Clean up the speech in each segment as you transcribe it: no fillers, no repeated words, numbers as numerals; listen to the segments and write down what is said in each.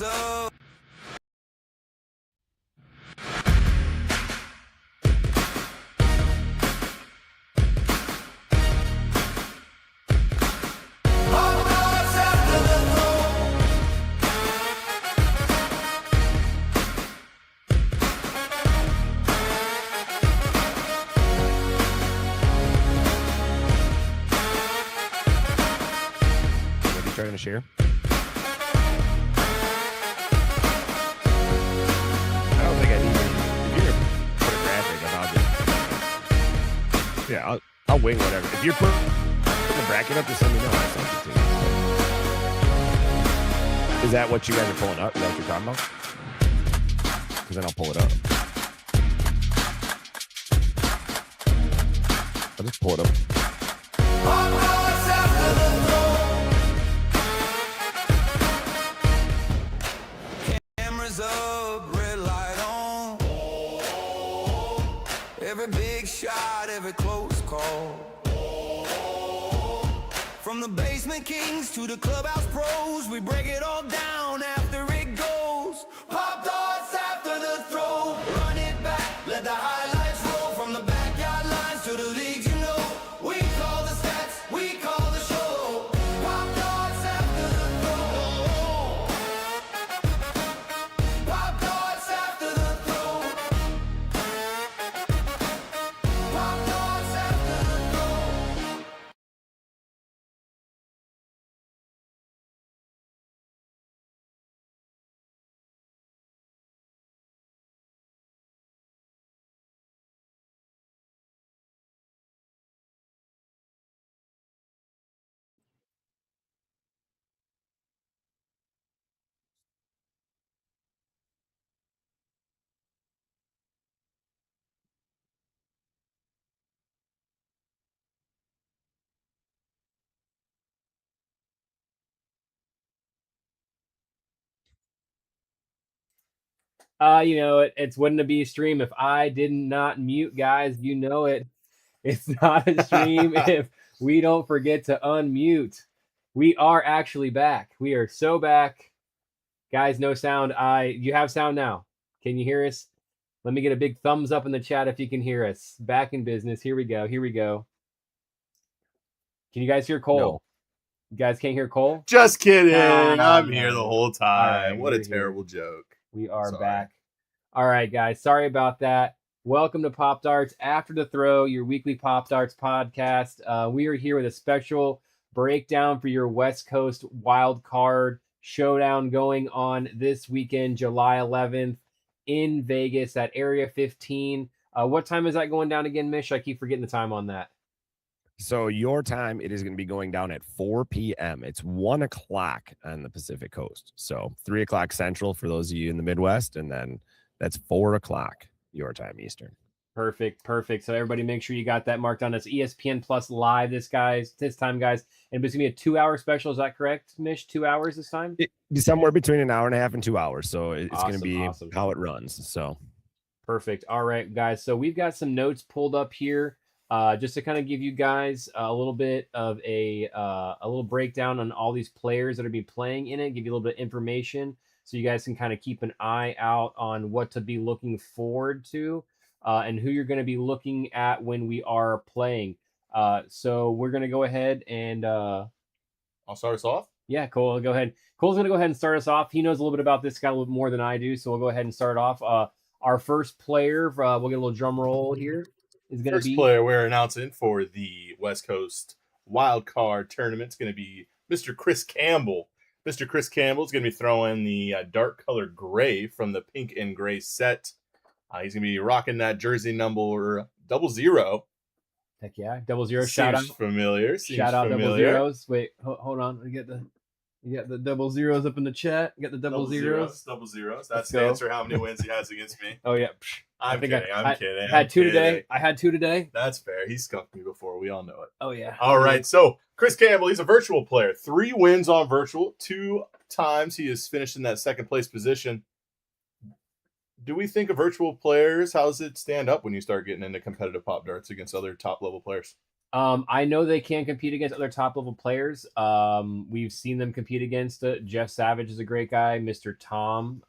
Cameras up. Popdarts after the Are you trying to share? I don't think I need it. If you're gonna put a graphic, then I'll just I'll wing whatever. If you're putting the bracket up, just let me know. I'll send it to you. Is that what you guys are pulling up? Is that what you're talking about? Because then I'll pull it up. I'll just pull it up. Popdarts after the throw. Cameras up, red light on. Every big shot, every close call. From the basement kings to the clubhouse pros, we break it all down after it goes. Popdarts after the throw. Run it back, let the highlights roll. From the backyard lines to the leagues, you know. We call the stats, we call the show. Popdarts after the throw. Popdarts after the throw. Popdarts after the throw. It's wouldn't be a stream if I did not mute, guys. You know it. It's not a stream if we don't forget to unmute. We are actually back. We are so back. Guys, no sound. You have sound now. Can you hear us? Let me get a big thumbs up in the chat if you can hear us. Back in business. Here we go. Here we go. Can you guys hear Cole? No. You guys can't hear Cole? Just kidding. I'm no. here the whole time. All right, what a you're here. terrible joke. We are Sorry. back. All right, guys. Sorry about that. Welcome to Pop Darts After the Throw, your weekly Pop Darts podcast. We are here with a special breakdown for your West Coast wild card showdown going on this weekend, July 11th in Vegas at Area 15. What time is that going down again, Mish? I keep forgetting the time on that. So your time, it is going to be going down at 4 p.m. It's 1 o'clock on the Pacific Coast. So 3 o'clock Central for those of you in the Midwest, and then that's 4 o'clock your time Eastern. Perfect. So everybody make sure you got that marked down. It's ESPN Plus Live this time, guys. And it's going to be a 2-hour special. Is that correct, Mish? 2 hours this time? Somewhere between an hour and a half and 2 hours. So it's going to be Awesome. how it runs. So perfect. All right, guys. So we've got some notes pulled up here just to kind of give you guys a little bit of a little breakdown on all these players that are be playing in it, give you a little bit of information so you guys can kind of keep an eye out on what to be looking forward to and who you're going to be looking at when we are playing. So we're going to go ahead and I'll start us off. yeah, Cole, go ahead. Cole's going to go ahead and start us off. He knows a little bit about this guy a little bit more than I do, so we'll go ahead and start off. Our first player, we'll get a little drum roll here, is going to be... First player we're announcing for the West Coast Wild Card Tournament is going to be Mr. Chris Campbell. Mr. Chris Campbell is going to be throwing the dark color gray from the pink and gray set. He's going to be rocking that jersey number 00. Heck yeah, 00. Shout out. Familiar. Shout out familiar. 00s. Wait, hold on. You got the 00s up in the chat. You got the double zeros. Double zeros. That Let's stands go. for how many wins he has against me. Oh, yeah. I'm kidding. I'm kidding. I had two today. I had two today. That's fair. He skunked me before. We all know it. Oh, yeah. All right. So Chris Campbell, he's a virtual player. 3 wins on virtual. 2 times he has finished in that second place position. Do we think of virtual players? How does it stand up when you start getting into competitive pop darts against other top level players? I know they can compete against other top level players. We've seen them compete against Jeff Savage is a great guy. Mr. Tom,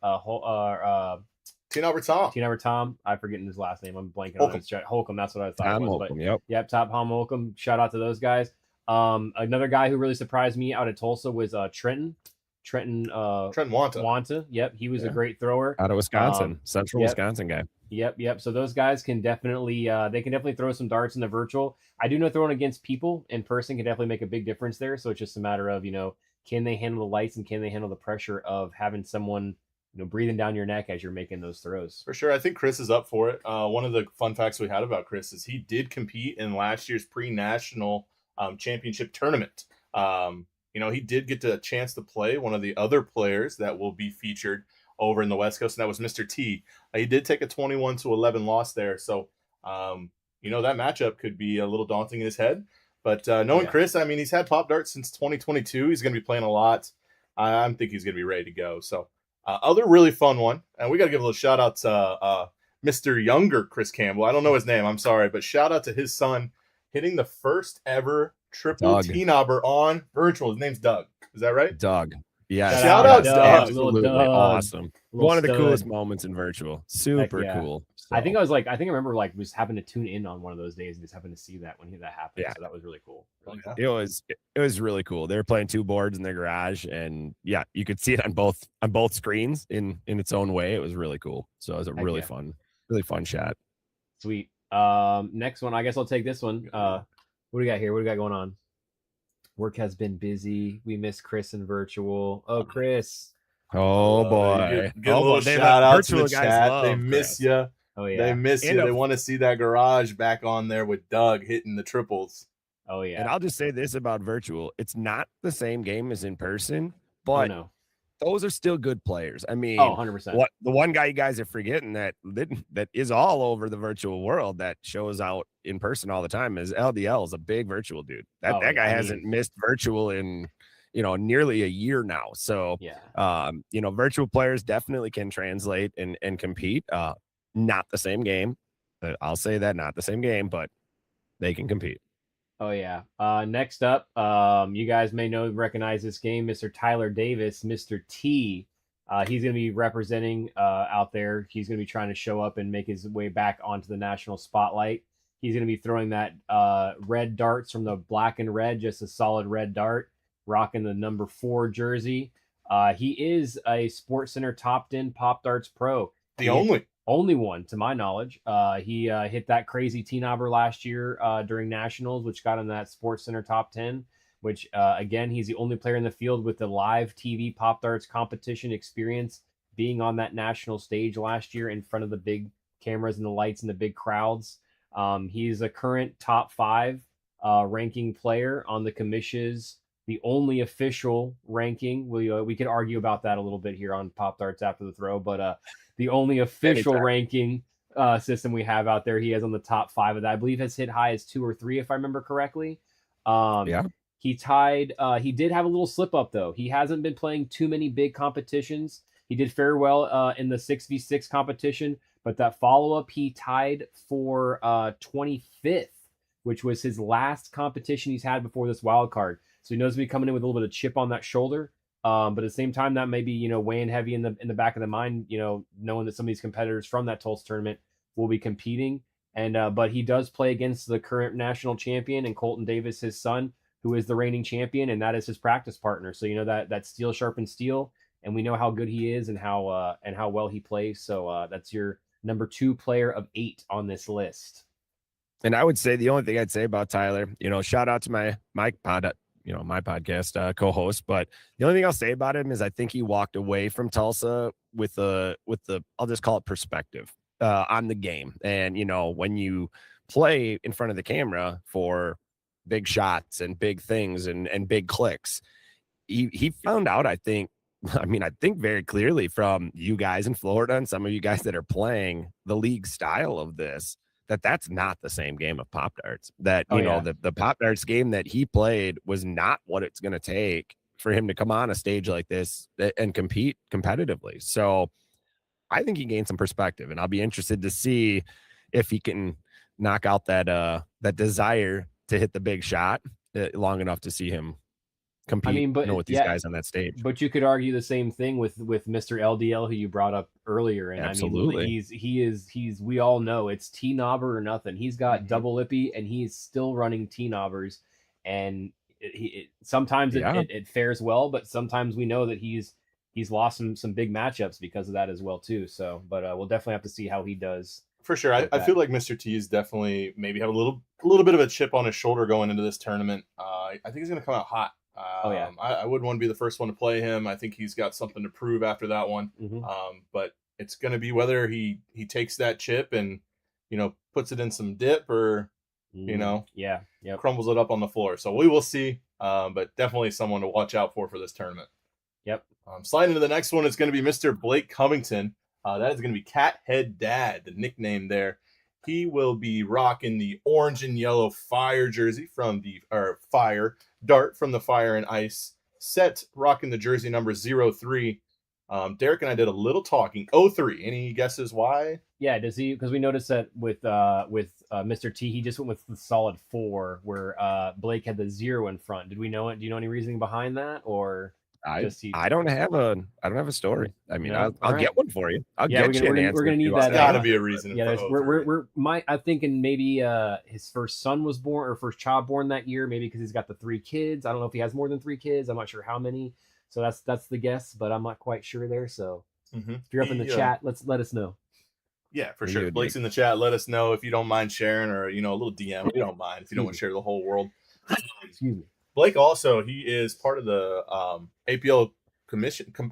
Teen Albert Tom. Teen Albert Tom. I'm forgetting his last name. I'm blanking on Holcomb. his chat. Holcomb. That's what I thought Tom it was. Holcomb, But yep. yep, Top Holcomb. Shout out to those guys. Another guy who really surprised me out of Tulsa was Trenton Wanta. Yep, he was a great thrower Out of Wisconsin, Central Wisconsin guy. Yep. So those guys can definitely throw some darts in the virtual. I do know throwing against people in person can definitely make a big difference there. So it's just a matter of, can they handle the lights and can they handle the pressure of having someone, breathing down your neck as you're making those throws. For sure. I think Chris is up for it. One of the fun facts we had about Chris is he did compete in last year's pre-national championship tournament. He did get a chance to play one of the other players that will be featured over in the West Coast, and that was Mr. T. He did take a 21-11 loss there. So, that matchup could be a little daunting in his head. But knowing Chris, I mean, he's had Popdarts since 2022. He's going to be playing a lot. I think he's going to be ready to go. So, other really fun one, and we got to give a little shout out to Mr. Younger Chris Campbell. I don't know his name. I'm sorry, but shout out to his son hitting the first ever triple T-knobber on virtual. His name's Doug. Is that right? Doug. Yeah. Shout out Doug. Absolutely awesome. One of the coolest moments in virtual. Super cool. So. I remember was having to tune in on one of those days and just happened to see that when that happened. Yeah. So that was really cool. Really cool. It was really cool. They were playing two boards in their garage, and you could see it on both screens in its own way. It was really cool. So it was a really fun shot. Sweet. Next one, I guess I'll take this one. What do we got here? What do we got going on? Work has been busy. We miss Chris in virtual. Oh, Chris. Oh boy. Get a little shout out to the chat. They miss you. Oh yeah. They miss you. They want to see that garage back on there with Doug hitting the triples. Oh yeah. And I'll just say this about virtual. It's not the same game as in person, but those are still good players. I mean, 100%. What the one guy you guys are forgetting that is all over the virtual world that shows out in person all the time is LDL is a big virtual dude. That guy hasn't missed virtual in nearly a year now. So virtual players definitely can translate and compete. Not the same game. I'll say that, not the same game, but they can compete. Oh yeah. Next up, you guys may recognize this game, Mr. Tyler Davis, Mr. T. He's going to be representing out there. He's going to be trying to show up and make his way back onto the national spotlight. He's going to be throwing that red darts from the black and red, just a solid red dart, rocking the number 4 jersey. He is a Sports Center Top 10 Popdarts Pro. Only one, to my knowledge. He hit that crazy T-knobber last year during Nationals, which got him that Sports Center Top 10, which, again, he's the only player in the field with the live TV Popdarts competition experience being on that national stage last year in front of the big cameras and the lights and the big crowds. He's a current top 5 ranking player on the commissions, the only official ranking. We could argue about that a little bit here on Popdarts after the throw, but the only official ranking system we have out there, he has on the top 5 of that. I believe has hit high as 2 or 3, if I remember correctly. He tied. He did have a little slip up though. He hasn't been playing too many big competitions. He did very well in the 6v6 competition, but that follow up he tied for 25th, which was his last competition he's had before this wild card. So he knows to be coming in with a little bit of chip on that shoulder. But at the same time, that may be, weighing heavy in the back of the mind, knowing that some of these competitors from that Tulsa tournament will be competing. And but he does play against the current national champion and Colton Davis, his son, who is the reigning champion, and that is his practice partner. So that steel sharpens steel, and we know how good he is and how well he plays. So that's your number 2 player of 8 on this list. And I would say the only thing I'd say about Tyler, shout out to my podcast co-host, but the only thing I'll say about him is I think he walked away from Tulsa with the I'll just call it perspective on the game. And when you play in front of the camera for big shots and big things and big clicks, he found out, I think very clearly from you guys in Florida and some of you guys that are playing the league style of this, that's not the same game of Popdarts. The Popdarts game that he played was not what it's going to take for him to come on a stage like this and compete competitively. So I think he gained some perspective, and I'll be interested to see if he can knock out that desire to hit the big shot long enough to see him compete with these guys on that stage. But you could argue the same thing with Mr. LDL, who you brought up earlier. And absolutely, I mean, he's we all know it's T-knobber or nothing. He's got double lippy, and he's still running T-knobbers, and sometimes it fares well, but sometimes we know that he's lost some big matchups because of that as well too. So, but we'll definitely have to see how he does. For sure. I feel like Mr. T is definitely maybe have a little bit of a chip on his shoulder going into this tournament. I think he's going to come out hot. I wouldn't want to be the first one to play him. I think he's got something to prove after that one. But it's going to be whether he takes that chip and, puts it in some dip or, crumbles it up on the floor. So we will see. But definitely someone to watch out for this tournament. Yep. Sliding into the next one, it's going to be Mr. Blake Covington. That is going to be Cathead Dad, the nickname there. He will be rocking the orange and yellow Fire jersey from the Fire Dart from the Fire and Ice set, rocking the jersey number 03. Derek and I did a little talking. 03. Any guesses why? Yeah, does he? Because we noticed that with Mr. T, he just went with the solid 4, where Blake had the 0 in front. Did we know it? Do you know any reasoning behind that, or? I don't have a story. I mean, No? I'll get one for you. I'll Yeah, get you an answer. we're gonna need There's that. got to be a reason. Yeah, I'm thinking maybe his first son was born, or first child born that year. Maybe because he's got the 3 kids. I don't know if he has more than 3 kids. I'm not sure how many. So that's the guess, but I'm not quite sure there. So if you're up in the chat, let us know. Yeah, for sure. Blake's in the chat. Let us know if you don't mind sharing, or a little DM. We don't mind if you don't want to share the whole world. Excuse me. Blake also, he is part of the APL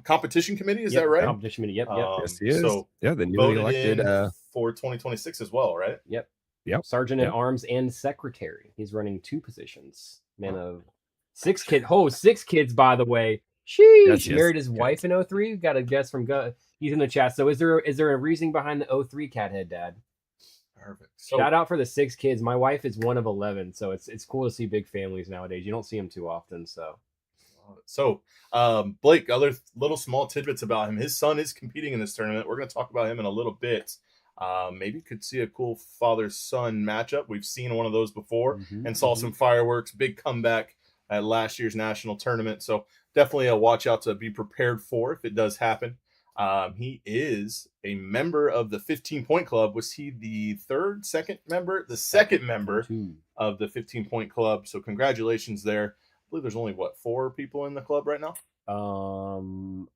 competition committee. Is that right? Competition committee. Yep. Yes, he is. So the newly elected for 2026 as well, right? Yep. Sergeant at Arms and Secretary. He's running 2 positions. Man of 6 kids. Oh, 6 kids, by the way. Sheesh. Yes, married his wife in 03. Got a guess from he's in the chat. So is there a reasoning behind the 03 Cathead Dad? Perfect. Shout out for the 6 kids. My wife is one of 11, so it's cool to see big families nowadays. You don't see them too often. So Blake, other little small tidbits about him. His son is competing in this tournament. We're going to talk about him in a little bit. Maybe could see a cool father-son matchup. We've seen one of those before and saw some fireworks. Big comeback at last year's national tournament. So definitely a watch out to be prepared for if it does happen. He is a member of the 15-point club. Was he the second member? The second member of the 15-point club. So congratulations there. I believe there's only 4 people in the club right now.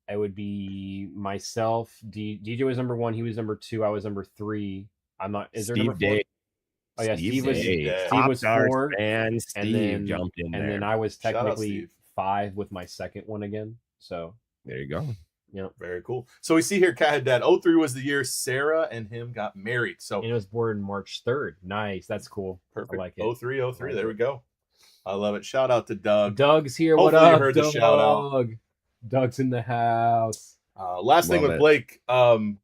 It would be myself. DJ was number 1. He was number 2. I was number 3. I'm not. Is there number 4? Oh yeah, Steve was 4, and Steve jumped in there. And then I was technically 5 with my second one again. So there you go. Yeah, very cool. So we see here, Cathead Dad, 03 was the year Sarah and him got married. So and it was born March 3rd. Nice, that's cool. Perfect. I like it. 03. There we go. I love it. Shout out to Doug. Doug's here. Hopefully what up, you heard Doug? The shout out. Doug's in the house. Last thing with Blake, 2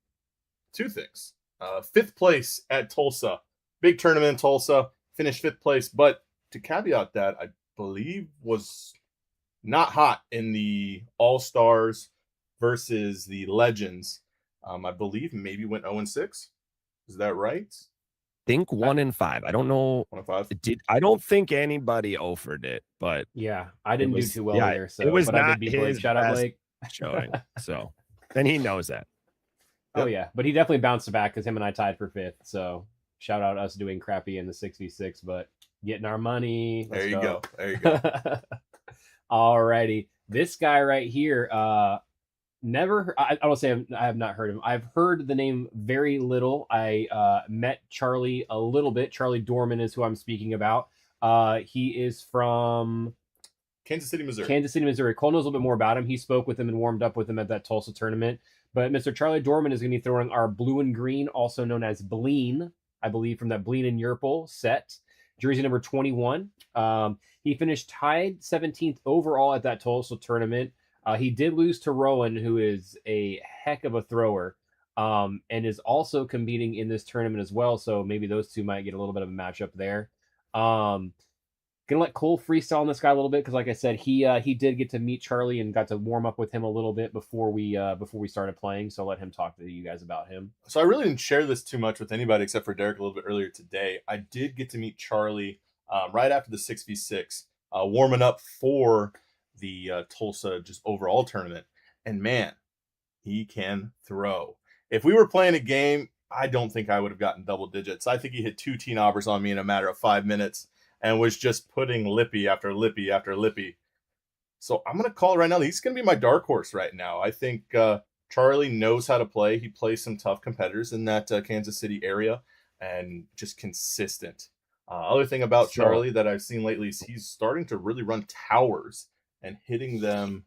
things. 5th place at Tulsa. Big tournament in Tulsa. Finished 5th place. But to caveat that, I believe was not hot in the All-Stars versus the Legends. I believe maybe went 0-6. Is that right? Think 1-5. I don't know. 1-5. I don't think anybody offered it, but yeah, I didn't do too well there. So it was but not I did beat Blake. Shout out Blake. Showing. So, and he knows that. Oh yeah, but he definitely bounced back because him and I tied for 5th. So shout out us doing crappy in the 6v6, but getting our money. There you go. Alrighty, this guy right here. I will say I have not heard of him. I've heard the name very little. I met Charlie a little bit. Charlie Dorman is who I'm speaking about. He is from Kansas City, Missouri. Cole knows a little bit more about him. He spoke with him and warmed up with him at that Tulsa tournament. But Mr. Charlie Dorman is going to be throwing our blue and green, also known as Bleen, I believe, from that Bleen and Yerpel set. Jersey number 21. He finished tied 17th overall at that Tulsa tournament. He did lose to Rowan, who is a heck of a thrower, and is also competing in this tournament as well. So maybe those two might get a little bit of a matchup there. Gonna let Cole freestyle on this guy a little bit because, like I said, he did get to meet Charlie and got to warm up with him a little bit before we started playing. So I'll let him talk to you guys about him. So I really didn't share this too much with anybody except for Derek a little bit earlier today. I did get to meet Charlie right after the 6v6, warming up for the Tulsa just overall tournament. And man, he can throw. If we were playing a game, I don't think I would have gotten double digits. I think he hit 2 knobbers on me in a matter of 5 minutes and was just putting lippy after lippy after lippy. So I'm going to call it right now. He's going to be my dark horse right now. I think Charlie knows how to play. He plays some tough competitors in that Kansas City area and just consistent. Other thing about Charlie that I've seen lately is he's starting to really run towers and hitting them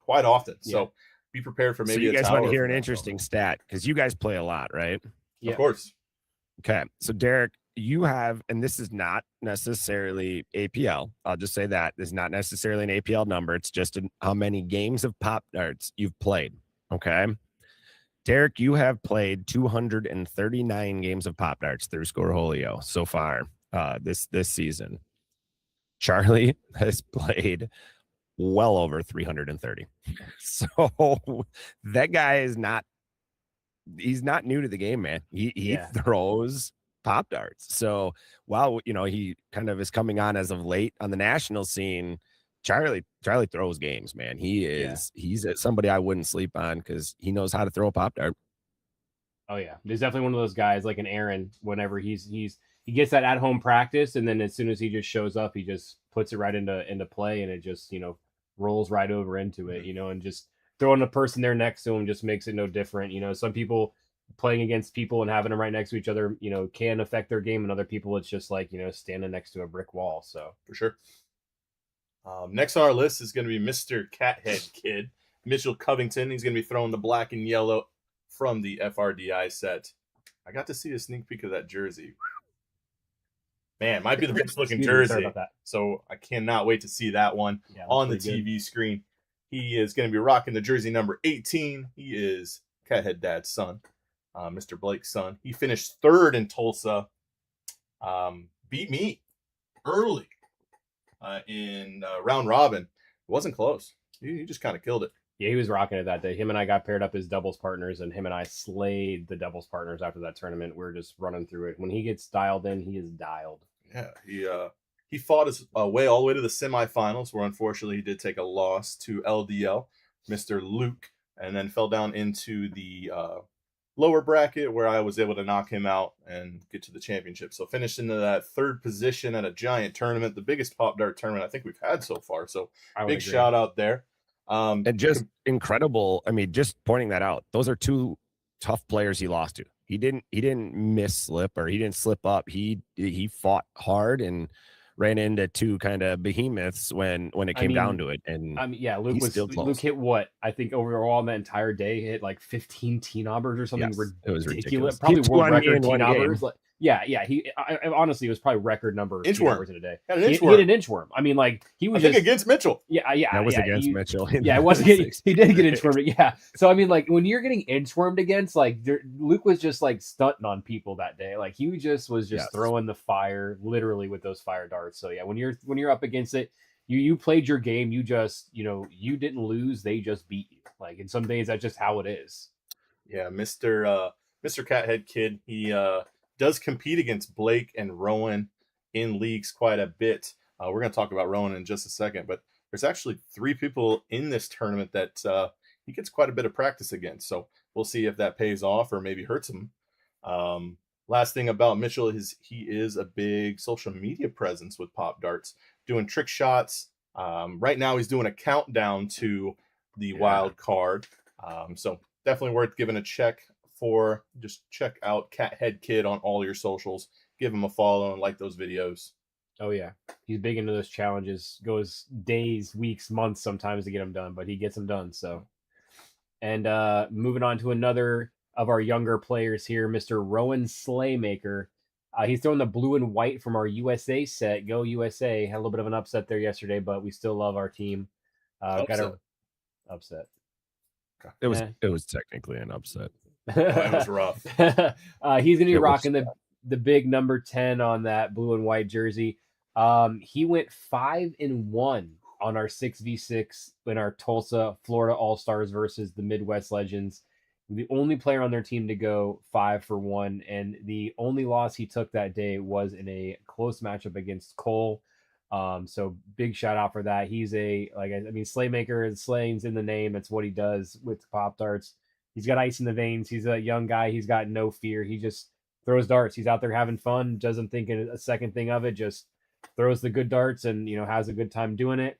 quite often. Yeah. So be prepared for maybe so you guys want to hear an interesting stat because you guys play a lot, right? Yeah. Of course. Okay. So Derek, you have, and this is not necessarily APL. I'll just say that this is not necessarily an APL number. It's just how many games of Popdarts you've played. Okay. Derek, you have played 239 games of Popdarts through Scoreholio so far this season. Charlie has played well over 330. So that guy is he's not new to the game, man. He throws Popdarts. So while he kind of is coming on as of late on the national scene, Charlie throws games, man. He's somebody I wouldn't sleep on because he knows how to throw a Popdart. Oh yeah, there's definitely one of those guys like an Aaron. Whenever he gets that at home practice, and then as soon as he just shows up, he just puts it right into play, and it just rolls right over into it, and just throwing a person there next to him just makes it no different. Some people playing against people and having them right next to each other, can affect their game, and other people it's just like standing next to a brick wall. So for sure. Next on our list is going to be Mr. Cathead Kid, Mitchell Covington. He's going to be throwing the black and yellow from the FRDI set. I got to see a sneak peek of that jersey. Man, might be the best looking jersey. So I cannot wait to see that one on the TV screen. He is going to be rocking the jersey number 18. He is Cathead Dad's son, Mr. Blake's son. He finished 3rd in Tulsa. Beat me early in round robin. It wasn't close. He just kind of killed it. Yeah, he was rocking it that day. Him and I got paired up as doubles partners, and him and I slayed the doubles partners after that tournament. We're just running through it. When he gets dialed in, he is dialed. Yeah, he fought his way all the way to the semifinals, where unfortunately he did take a loss to LDL, Mr. Luke, and then fell down into the lower bracket where I was able to knock him out and get to the championship. So finished into that 3rd position at a giant tournament, the biggest Pop Dart tournament I think we've had so far. So big shout out there. And just incredible. I mean, just pointing that out, those are 2 tough players he lost to. He didn't miss slip or he didn't slip up. He fought hard and ran into 2 kind of behemoths when it came down to it. And Luke hit what I think overall on that entire day hit like 15 knobbers or something. Yes, it was ridiculous. Probably world record knobbers. I honestly, it was probably record number of hours in a day. He hit an inchworm. I mean, like he was just against Mitchell. That was against Mitchell. Yeah, it wasn't. He did get inchwormed. Yeah. So I mean, like when you're getting inchwormed against, like Luke was just like stunting on people that day. Like he was just throwing the fire literally with those fire darts. So yeah, when you're up against it, you played your game. You just you didn't lose. They just beat you. Like in some days, that's just how it is. Yeah, Mr. Cathead Kid. He does compete against Blake and Rowan in leagues quite a bit. We're going to talk about Rowan in just a second, but there's actually 3 people in this tournament that he gets quite a bit of practice against. So we'll see if that pays off or maybe hurts him. Last thing about Mitchell is he is a big social media presence with Pop Darts, doing trick shots. Right now he's doing a countdown to the wild card. So definitely worth giving a check for. Just check out Cathead Kid on all your socials. Give him a follow and like those videos. Oh yeah, he's big into those challenges. Goes days, weeks, months sometimes to get them done, but he gets them done. So, and moving on to another of our younger players here, Mr. Rowan Slaymaker. He's throwing the blue and white from our USA set. Go USA! Had a little bit of an upset there yesterday, but we still love our team. Got an upset. It was technically an upset. It was rough. He's gonna be rocking the big number 10 on that blue and white jersey. He went 5-1 on our 6v6 in our Tulsa, Florida All-Stars versus the Midwest Legends. the only player on their team to go 5-for-1, and the only loss he took that day was in a close matchup against Cole. So big shout out for that. He's Slaymaker, slaying's in the name. It's what he does with Popdarts. He's got ice in the veins. He's a young guy. He's got no fear. He just throws darts. He's out there having fun, doesn't think a second thing of it, just throws the good darts and, has a good time doing it.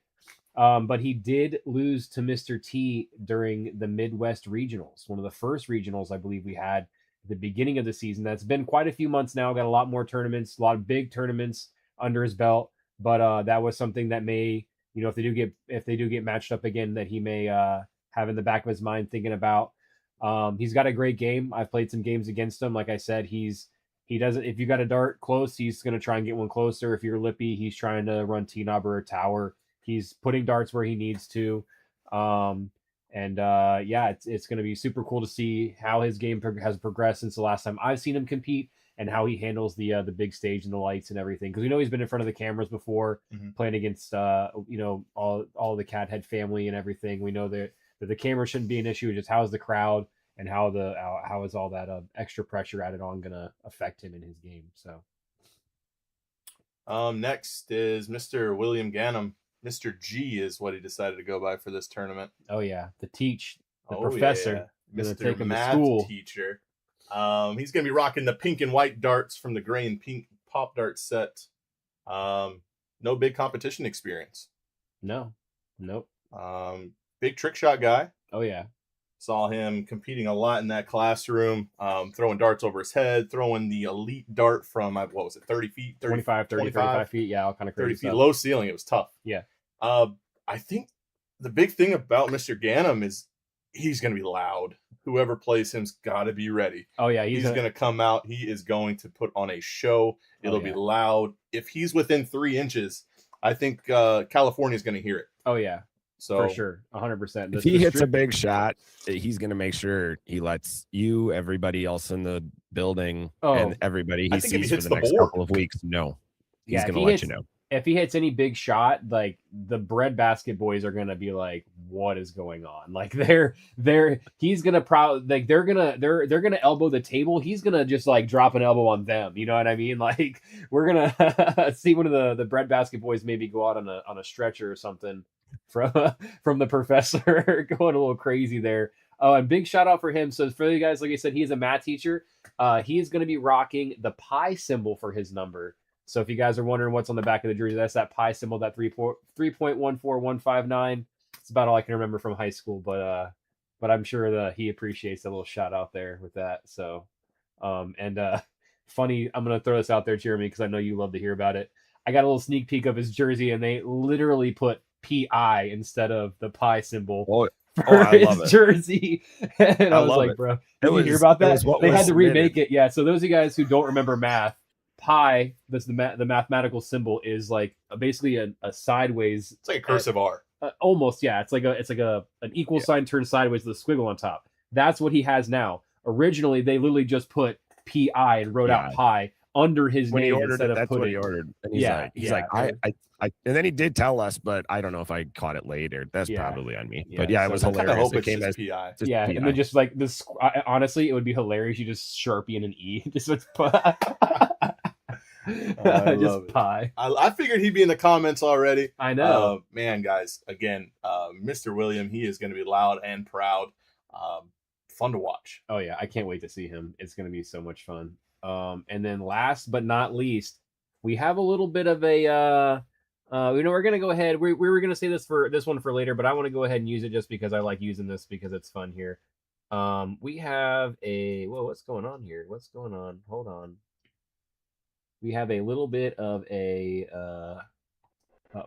But he did lose to Mr. T during the Midwest Regionals, one of the first regionals I believe we had at the beginning of the season. That's been quite a few months now. Got a lot more tournaments, a lot of big tournaments under his belt. But that was something that may, if they do get matched up again, that he may have in the back of his mind thinking about. He's got a great game. I've played some games against him. Like I said, he doesn't. If you got a dart close, he's going to try and get one closer. If you're lippy, he's trying to run T-knob or a tower. He's putting darts where he needs to. It's going to be super cool to see how his game has progressed since the last time I've seen him compete, and how he handles the big stage and the lights and everything. Because we know he's been in front of the cameras before, playing against all the Cathead family and everything. We know that the camera shouldn't be an issue. Just how's the crowd and how is all that extra pressure added on going to affect him in his game. So next is Mr. William Gannum. Mr. G is what he decided to go by for this tournament. Oh yeah, the professor, yeah. Mr. Take him math to school teacher. He's gonna be rocking the pink and white darts from the gray and pink Pop Dart set. No big competition experience. No, nope. Big trick shot guy. Oh yeah. Saw him competing a lot in that classroom, throwing darts over his head, throwing the elite dart from, 30 feet? 25, 30, 35 feet. Yeah, all kind of crazy 30 feet, stuff. low ceiling. It was tough. Yeah. I think the big thing about Mr. Gannum is he's going to be loud. Whoever plays him's got to be ready. Oh, yeah. He's going to come out. He is going to put on a show. It'll be loud. If he's within 3 inches, I think California's going to hear it. Oh, yeah. So for sure, 100%. If he hits a big shot, he's going to make sure he lets you, everybody else in the building, and everybody he sees for the next couple of weeks know. He's going to let you know. If he hits any big shot, like the breadbasket boys are going to be like, what is going on? Like he's going to they're going to elbow the table. He's going to just like drop an elbow on them. You know what I mean? Like we're going to see one of the breadbasket boys maybe go out on a stretcher or something from the professor going a little crazy there. Oh, and big shout out for him. So for you guys, like I said, he's a math teacher. He is going to be rocking the pi symbol for his number. So if you guys are wondering what's on the back of the jersey, that's that pi symbol, that 3.14159. It's about all I can remember from high school, but I'm sure that he appreciates a little shout out there with that. So, funny, I'm going to throw this out there, Jeremy, because I know you love to hear about it. I got a little sneak peek of his jersey, and they literally put PI instead of the pi symbol for his jersey. And I was like, bro, did you hear about that? They had to remake it. Yeah. So those of you guys who don't remember math, pi, that's the mathematical symbol, is like basically a sideways. It's like a cursive R. Almost, yeah. It's like an equal sign turned sideways with a squiggle on top. That's what he has now. Originally, they literally just put PI and wrote out pi under his when name he ordered instead of that's putting. What he ordered. And he's like, I and then he did tell us, but I don't know if I caught it later. That's probably on me. But it was hilarious. It came as PI. Yeah, and then just like this. Honestly, it would be hilarious. You just Sharpie in an E. Just with just pie. I figured he'd be in the comments already. I know. Man, guys, again, Mr. William, he is going to be loud and proud. Fun to watch. Oh yeah, I can't wait to see him. It's going to be so much fun. And then last but not least, we have a little bit of a we're going to go ahead. We were going to say this one for later, but I want to go ahead and use it just because I like using this because it's fun here. We have what's going on here? What's going on? Hold on. We have a little bit of a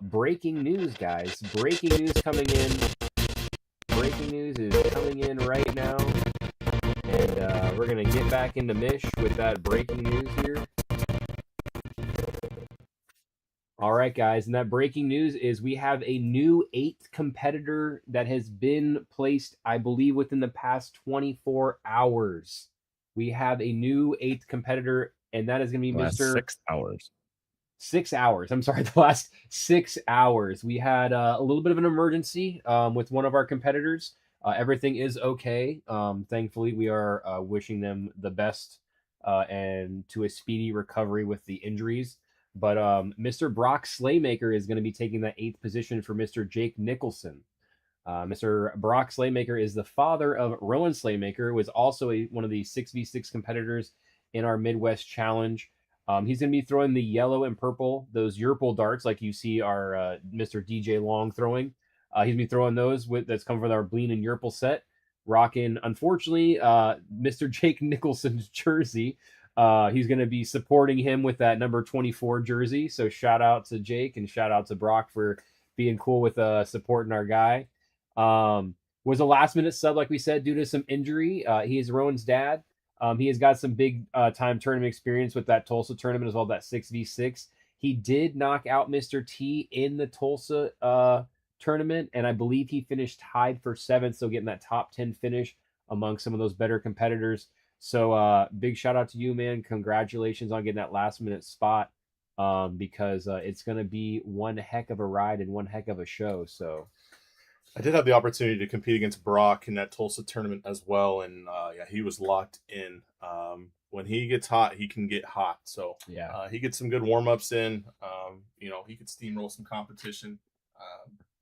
breaking news, guys. Breaking news coming in. Breaking news is coming in right now. And we're going to get back into Mish with that breaking news here. All right, guys. And that breaking news is we have a new 8th competitor that has been placed, I believe, within the past 24 hours. We have a new 8th competitor, and that is going to be Mr. 6 hours. 6 hours. I'm sorry, the last 6 hours. We had a little bit of an emergency with one of our competitors. Everything is okay. Thankfully, we are wishing them the best and to a speedy recovery with the injuries. But Mr. Brock Slaymaker is going to be taking that 8th position for Mr. Jake Nicholson. Mr. Brock Slaymaker is the father of Rowan Slaymaker, who was also one of the 6v6 competitors in our Midwest Challenge. He's going to be throwing the yellow and purple, those Yerpal darts like you see our Mr. DJ Long throwing. He's going to be throwing those that's come from our Bleen and Yerpal set. Rocking, unfortunately, Mr. Jake Nicholson's jersey. He's going to be supporting him with that number 24 jersey. So shout out to Jake and shout out to Brock for being cool with supporting our guy. Was a last minute sub, like we said, due to some injury. He is Rowan's dad. He has got some big time tournament experience with that Tulsa tournament as well, that 6v6. He did knock out Mr. T in the Tulsa tournament, and I believe he finished tied for 7th, so getting that top 10 finish among some of those better competitors. So big shout out to you, man. Congratulations on getting that last minute spot, because it's going to be one heck of a ride and one heck of a show. So I did have the opportunity to compete against Brock in that Tulsa tournament as well, and yeah, he was locked in. When he gets hot, he can get hot. So yeah, he gets some good warm-ups in. He could steamroll some competition.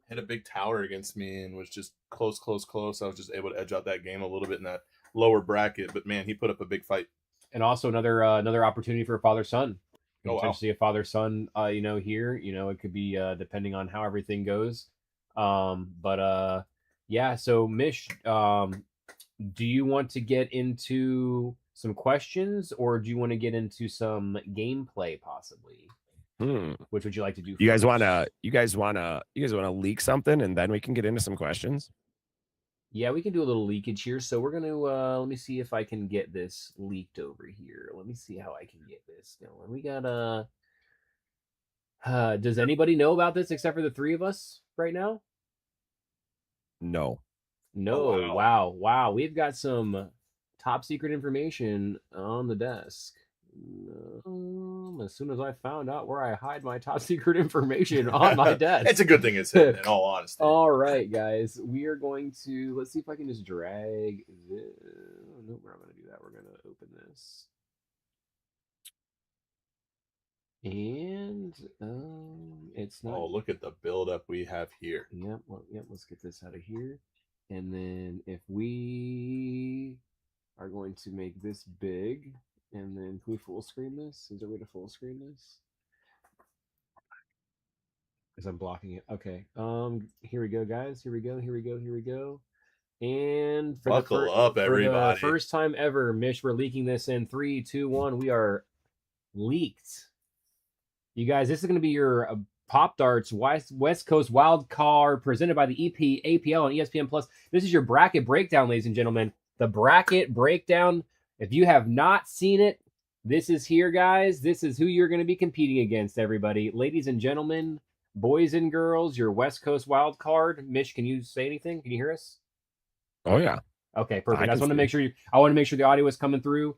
Hit a big tower against me and was just close. I was just able to edge out that game a little bit in that lower bracket, but man, he put up a big fight. And also another opportunity for a father-son. Oh, wow. Potentially a father-son, here. It could be depending on how everything goes. Yeah. So Mish, do you want to get into some questions or do you want to get into some gameplay possibly? Which would you like to do? You guys wanna leak something and then we can get into some questions? Yeah, we can do a little leakage here. So we're gonna let me see if I can get this leaked over here. Let me see how I can get this going. We got does anybody know about this except for the 3 of us right now? No. No. Oh, wow. We've got some top secret information on the desk. As soon as I found out where I hide my top secret information on my desk. It's a good thing it's hidden, in all honesty. All right, guys. We are going to, let's see if I can just drag this. No, we're not going to do that. We're going to open this. And it's not. Oh, look at the buildup we have here. Yep. Well, let's get this out of here. And then if we are going to make this big, and then can we full screen this? Is there a way to full screen this? Because I'm blocking it. Okay. Here we go, guys. Here we go. And for Buckle up, everybody. For the first time ever, Mish, we're leaking this in 3, 2, 1. We are leaked. You guys, this is going to be your Popdarts West Coast Wild Card presented by the APL and ESPN Plus. This is your bracket breakdown, ladies and gentlemen. The bracket breakdown. If you have not seen it, this is here, guys. This is who you're going to be competing against, everybody. Ladies and gentlemen, boys and girls, your West Coast Wild Card. Mish, can you say anything? Can you hear us? Oh yeah. Okay, perfect. I just want to make sure I want to make sure the audio is coming through.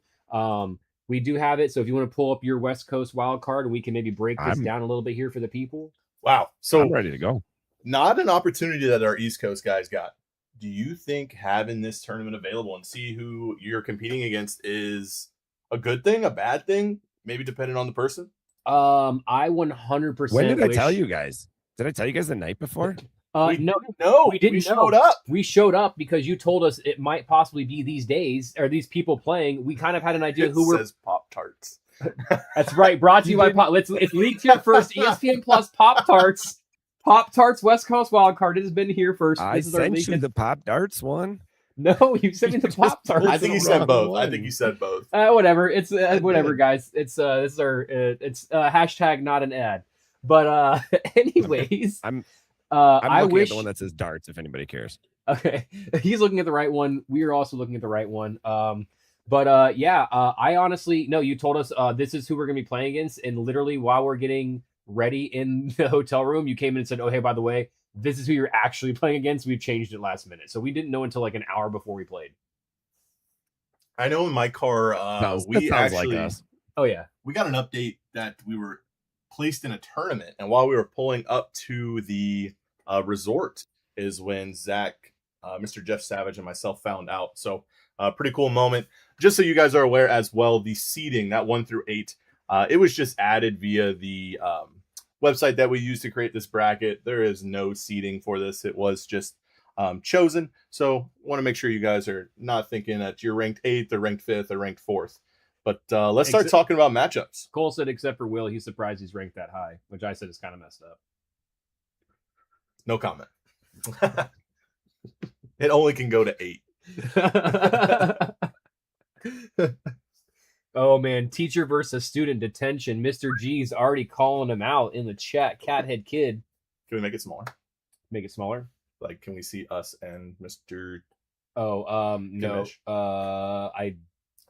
We do have it, so if you want to pull up your West Coast Wild Card, we can maybe break this down a little bit here for the people. Wow. So I'm ready to go. Not an opportunity that our East Coast guys got. Do you think having this tournament available and see who you're competing against is a good thing, a bad thing, maybe depending on the person? I 100%. When did I tell you guys? Did I tell you guys the night before? No, we didn't. We showed up. We showed up because you told us it might possibly be these days or these people playing. We kind of had an idea who says Popdarts. That's right. Brought to you by Pop. It's leaked here first. ESPN Plus Popdarts. Popdarts West Coast Wild Card. It has been here first. I sent you the Popdarts one. No, you sent me the Popdarts. I think you said both. Whatever. It's whatever, guys. It's this is our it's hashtag not an ad. But anyways, I'm I looking wish at the one that says darts. If anybody cares. Okay, he's looking at the right one. We are also looking at the right one. I honestly no. You told us this is who we're gonna be playing against, and literally while we're getting ready in the hotel room, you came in and said, "Oh, hey, by the way, this is who you're actually playing against." We've changed it last minute, so we didn't know until like an hour before we played. I know in my car, we actually, like us. Oh yeah, we got an update that we were placed in a tournament, and while we were pulling up to the resort, is when Zach Mr. Jeff Savage and myself found out. So pretty cool moment. Just so you guys are aware as well, the seeding, that 1 through 8, it was just added via the website that we used to create this bracket. There is no seeding for this. It was just chosen. So want to make sure you guys are not thinking that you're ranked 8th or ranked 5th or ranked 4th. But let's start talking about matchups. Cole said, except for Will, he's surprised he's ranked that high, which I said is kind of messed up. No comment. It only can go to 8. Oh, man. Teacher versus student detention. Mr. G's already calling him out in the chat. Cathead Kid. Can we make it smaller? Make it smaller? Like, can we see us and Mr. Oh, no.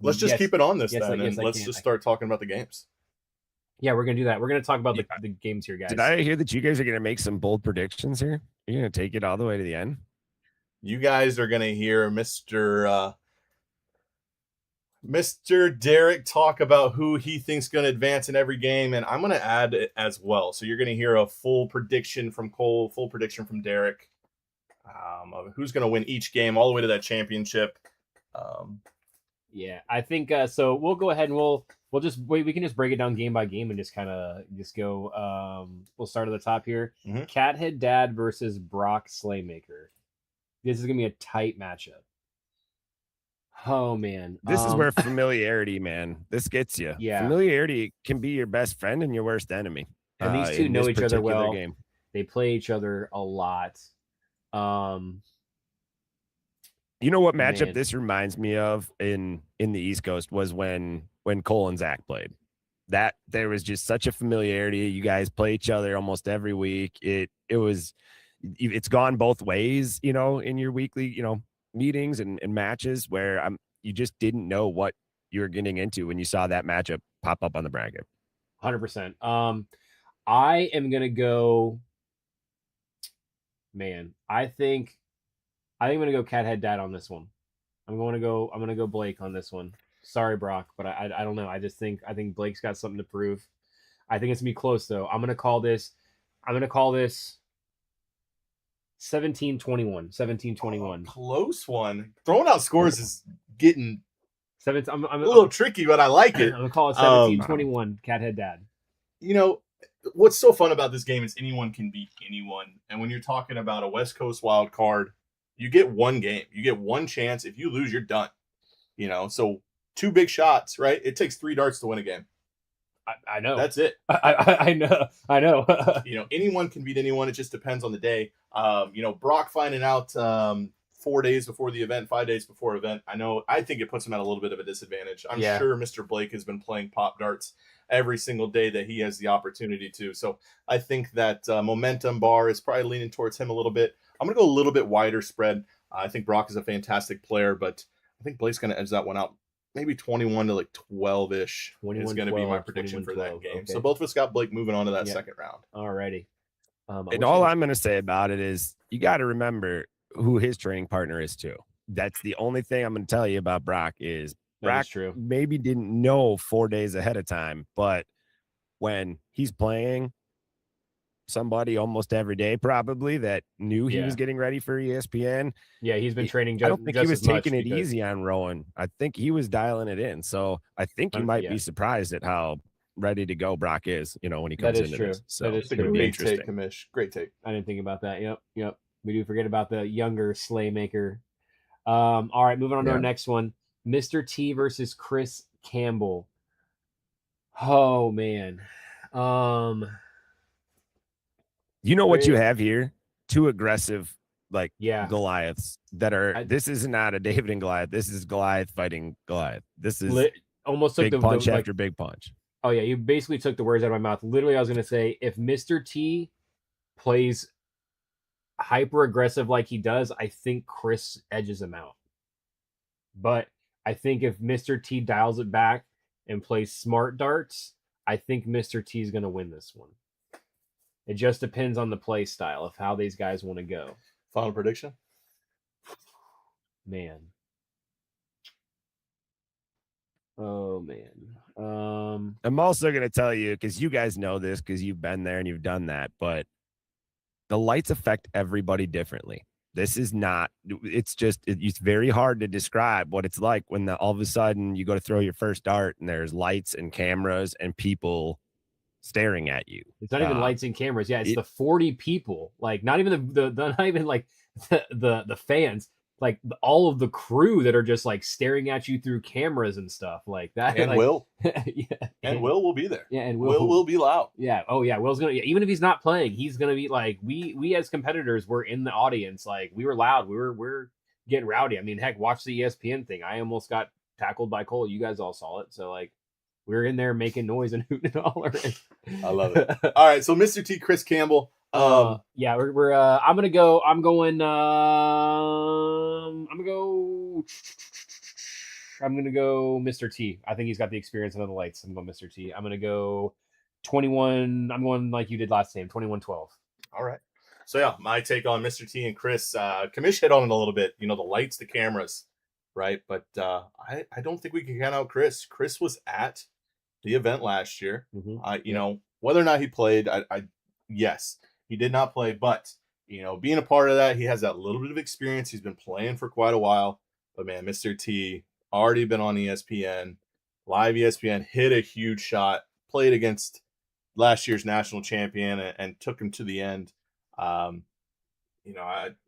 Let's just keep it on this then, and yes, let's just start talking about the games. Yeah, we're going to do that. We're going to talk about the games here, guys. Did I hear that you guys are going to make some bold predictions here? You're going to take it all the way to the end? You guys are going to hear Mr. Derek talk about who he thinks going to advance in every game, and I'm going to add it as well. So you're going to hear a full prediction from Cole, full prediction from Derek, of who's going to win each game all the way to that championship. Yeah, I think so. We'll go ahead and we'll just wait. We can just break it down game by game and just kind of go. We'll start at the top here. Mm-hmm. Cathead Dad versus Brock Slaymaker. This is gonna be a tight matchup. Oh man, this is where familiarity, man. This gets you. Yeah, familiarity can be your best friend and your worst enemy. And these two know each other well. Game. They play each other a lot. You know what matchup this reminds me of in the East Coast was when Cole and Zach played. That there was just such a familiarity. You guys play each other almost every week. It's gone both ways, in your weekly, meetings and matches where you just didn't know what you were getting into when you saw that matchup pop up on the bracket. 100%. I am gonna go. Man, I think I'm gonna go Cathead Dad on this one. I'm gonna go Blake on this one. Sorry, Brock, but I don't know. I think Blake's got something to prove. I think it's gonna be close though. I'm gonna call this 17-21. 17-21. Close one. Throwing out scores is getting I'm a little tricky, but I like it. I'm gonna call it 17-21. Cathead Dad. What's so fun about this game is anyone can beat anyone, and when you're talking about a West Coast wild card, you get one game. You get one chance. If you lose, you're done. So 2 big shots, right? It takes 3 darts to win a game. I know. That's it. I know. Anyone can beat anyone. It just depends on the day. Brock finding out 4 days before the event, 5 days before event. I think it puts him at a little bit of a disadvantage. I'm sure Mr. Blake has been playing Popdarts every single day that he has the opportunity to. So I think that momentum bar is probably leaning towards him a little bit. I'm going to go a little bit wider spread. I think Brock is a fantastic player, but I think Blake's going to edge that one out. Maybe 21 to 12-ish is going to be my prediction for that game. Okay. So both of us got Blake moving on to that second round. Alrighty. And all I'm going to say about it is you got to remember who his training partner is too. That's the only thing I'm going to tell you about Brock is Brock maybe didn't know 4 days ahead of time, but when he's playing somebody almost every day probably that knew he was getting ready for ESPN. Yeah, he's been training. I don't think he was taking it easy on Rowan. I think he was dialing it in. So I think you might be surprised at how ready to go Brock is, when he comes into this. So it's going to be interesting. Kamish. Great take. I didn't think about that. Yep. We do forget about the younger Slaymaker. All right, moving on to our next one. Mr. T versus Chris Campbell. Oh man. You know what you have here? 2 aggressive, Goliaths that are. This is not a David and Goliath. This is Goliath fighting Goliath. This is almost big punch after big punch. Oh yeah, you basically took the words out of my mouth. Literally, I was going to say if Mr. T plays hyper aggressive like he does, I think Chris edges him out. But I think if Mr. T dials it back and plays smart darts, I think Mr. T is going to win this one. It just depends on the play style of how these guys want to go. Final prediction? Man. Oh, man. I'm also going to tell you, because you guys know this, because you've been there and you've done that, but the lights affect everybody differently. This is not, it's just, it's very hard to describe what it's like when all of a sudden you go to throw your first dart and there's lights and cameras and people staring at you. It's not even lights and cameras. Yeah, it's it- the 40 people. Like not even the not even like the fans. Like all of the crew that are just like staring at you through cameras and stuff like that. And like, Will. yeah, And Will will be there. Yeah, and Will be loud. Yeah. Oh yeah. Will's gonna. Yeah, even if he's not playing, he's gonna be like we as competitors were in the audience. Like we were loud. We're getting rowdy. I mean, heck, watch the ESPN thing. I almost got tackled by Cole. You guys all saw it. So like we're in there making noise and hooting and hollering. I love it. All right, so Mr. T, Chris Campbell. Yeah, we're I'm gonna go. I'm gonna go Mr. T. I think he's got the experience under the lights. I'm going Mr. T. I'm gonna go 21. I'm going like you did last time, 21-12. All right. So yeah, my take on Mr. T and Chris. Kamish hit on it a little bit. The lights, the cameras, right? But I don't think we can count out Chris. Chris was at the event last year. Mm-hmm. Whether or not he played, yes, he did not play, but being a part of that, he has that little bit of experience. He's been playing for quite a while. But man, Mr. T already been on ESPN, live ESPN, hit a huge shot, played against last year's national champion and took him to the end.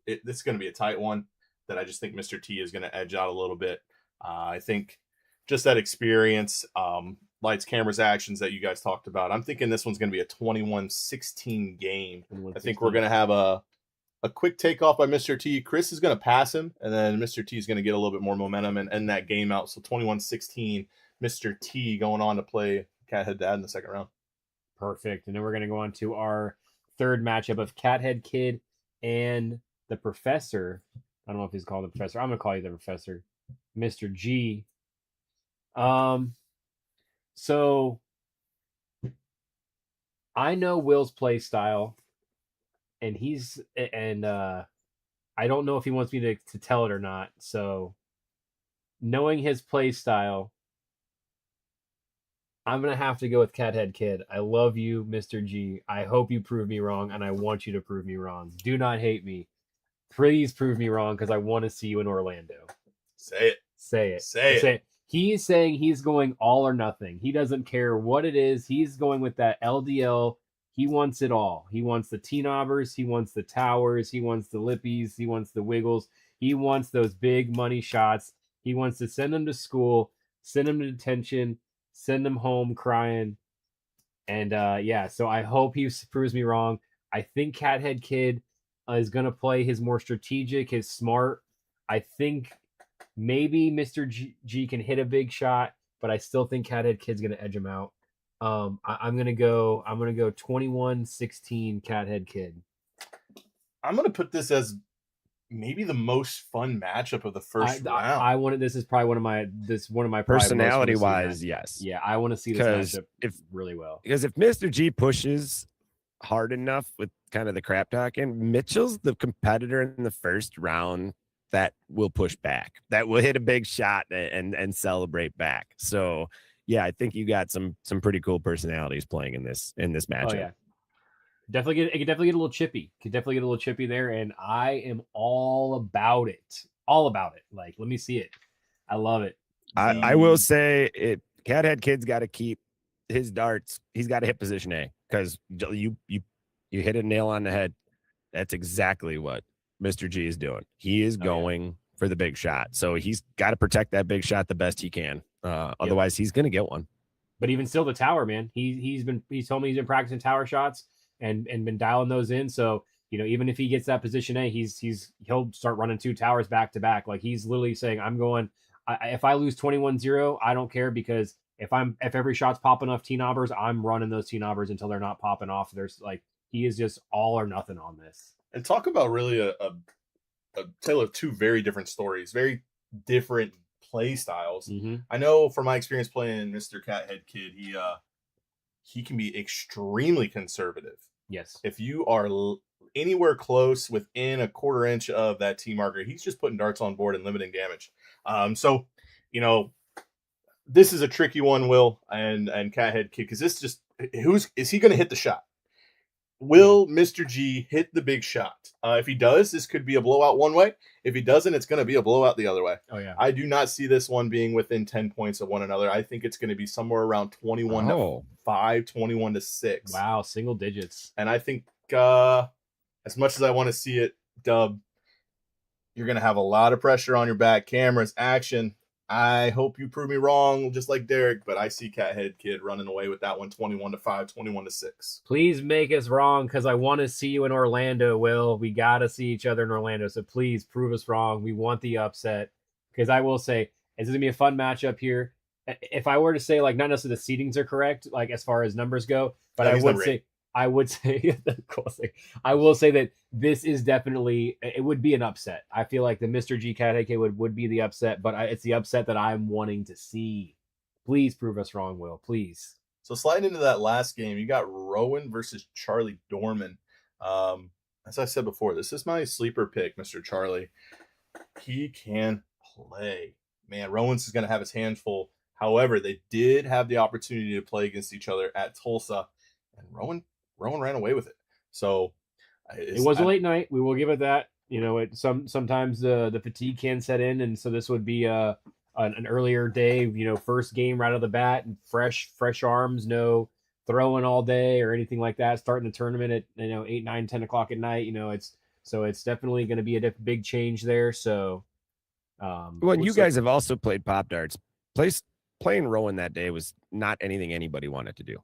This is going to be a tight one that I just think Mr. T is going to edge out a little bit. I think just that experience, lights, cameras, actions that you guys talked about. I'm thinking this one's going to be a 21-16 game. I think we're going to have a quick takeoff by Mr. T. Chris is going to pass him, and then Mr. T is going to get a little bit more momentum and end that game out. So 21-16, Mr. T going on to play Cathead Dad in the second round. Perfect. And then we're going to go on to our third matchup of Cathead Kid and the Professor. I don't know if he's called the Professor. I'm going to call you the Professor. Mr. G. So I know Will's play style, and I don't know if he wants me to tell it or not. So knowing his play style, I'm going to have to go with Cathead Kid. I love you, Mr. G. I hope you prove me wrong, and I want you to prove me wrong. Do not hate me. Please prove me wrong, because I want to see you in Orlando. Say it. Say it. Say it. He's saying he's going all or nothing. He doesn't care what it is. He's going with that LDL. He wants it all. He wants the T-knobbers. He wants the towers. He wants the lippies. He wants the wiggles. He wants those big money shots. He wants to send them to school, send them to detention, send them home crying. And so I hope he proves me wrong. I think Cathead Kid is going to play his more strategic, his smart. I think maybe Mr. G can hit a big shot, but I still think Cathead Kid's going to edge him out. I'm gonna go 21-16 Cathead Kid. I'm gonna put this as maybe the most fun matchup of the first round. This is probably one of my personality wise, yes. Yeah, I want to see this matchup really well. Because if Mr. G pushes hard enough with kind of the crap talking, Mitchell's the competitor in the first round that will push back, that will hit a big shot and celebrate back. So yeah, I think you got some pretty cool personalities playing in this matchup. Oh yeah, it could definitely get a little chippy. Could definitely get a little chippy there, and I am all about it. All about it. Like, let me see it. I love it. I will say it. Cathead Kid's got to keep his darts. He's got to hit position A, because you hit a nail on the head. That's exactly what Mr. G is doing. He is going for the big shot, so he's got to protect that big shot the best he can. Otherwise, he's going to get one. But even still, the tower, man, he's told me he's been practicing tower shots and been dialing those in. So even if he gets that position A, he'll start running 2 towers back to back. Like, he's literally saying, I'm going. If I lose 21-0, I don't care, because if every shot's popping off T-knobbers, I'm running those T-knobbers until they're not popping off. He is just all or nothing on this. And talk about really a tale of 2 very different stories, very different play styles. Mm-hmm. I know from my experience playing Mr. Cathead Kid, he can be extremely conservative. Yes. If you are anywhere close within a quarter inch of that T marker, he's just putting darts on board and limiting damage. So this is a tricky one, Will and Cathead Kid, because this is he going to hit the shot? Will Mr. G hit the big shot? If he does, this could be a blowout one way. If he doesn't, it's going to be a blowout the other way. Oh yeah. I do not see this one being within 10 points of one another. I think it's going to be somewhere around 21 to 5, 21 to 6. Wow, single digits. And I think as much as I want to see it, Dub, you're going to have a lot of pressure on your back. Cameras, action. I hope you prove me wrong, just like Derek, but I see Cathead Kid running away with that one 21 to 5, 21 to 6. Please make us wrong because I want to see you in Orlando, Will. We got to see each other in Orlando. So please prove us wrong. We want the upset because I will say it's going to be a fun matchup here. If I were to say, like, not necessarily the seedings are correct, like as far as numbers go, but I will say that this is definitely, it would be an upset. I feel like the Mr. G Cathead would be the upset, but it's the upset that I'm wanting to see. Please prove us wrong, Will. Please. So sliding into that last game, you got Rowan versus Charlie Dorman. As I said before, this is my sleeper pick, Mr. Charlie. He can play. Man, Rowan's is going to have his hands full. However, they did have the opportunity to play against each other at Tulsa, and Rowan ran away with it. So it was a late night. We will give it that. You know, sometimes the fatigue can set in, and so this would be an earlier day. You know, first game right out of the bat, and fresh arms, no throwing all day or anything like that. Starting the tournament at 8, 9, 10 o'clock at night. You know, it's definitely going to be a big change there. So, well, you guys have also played Popdarts. Playing Rowan that day was not anything anybody wanted to do.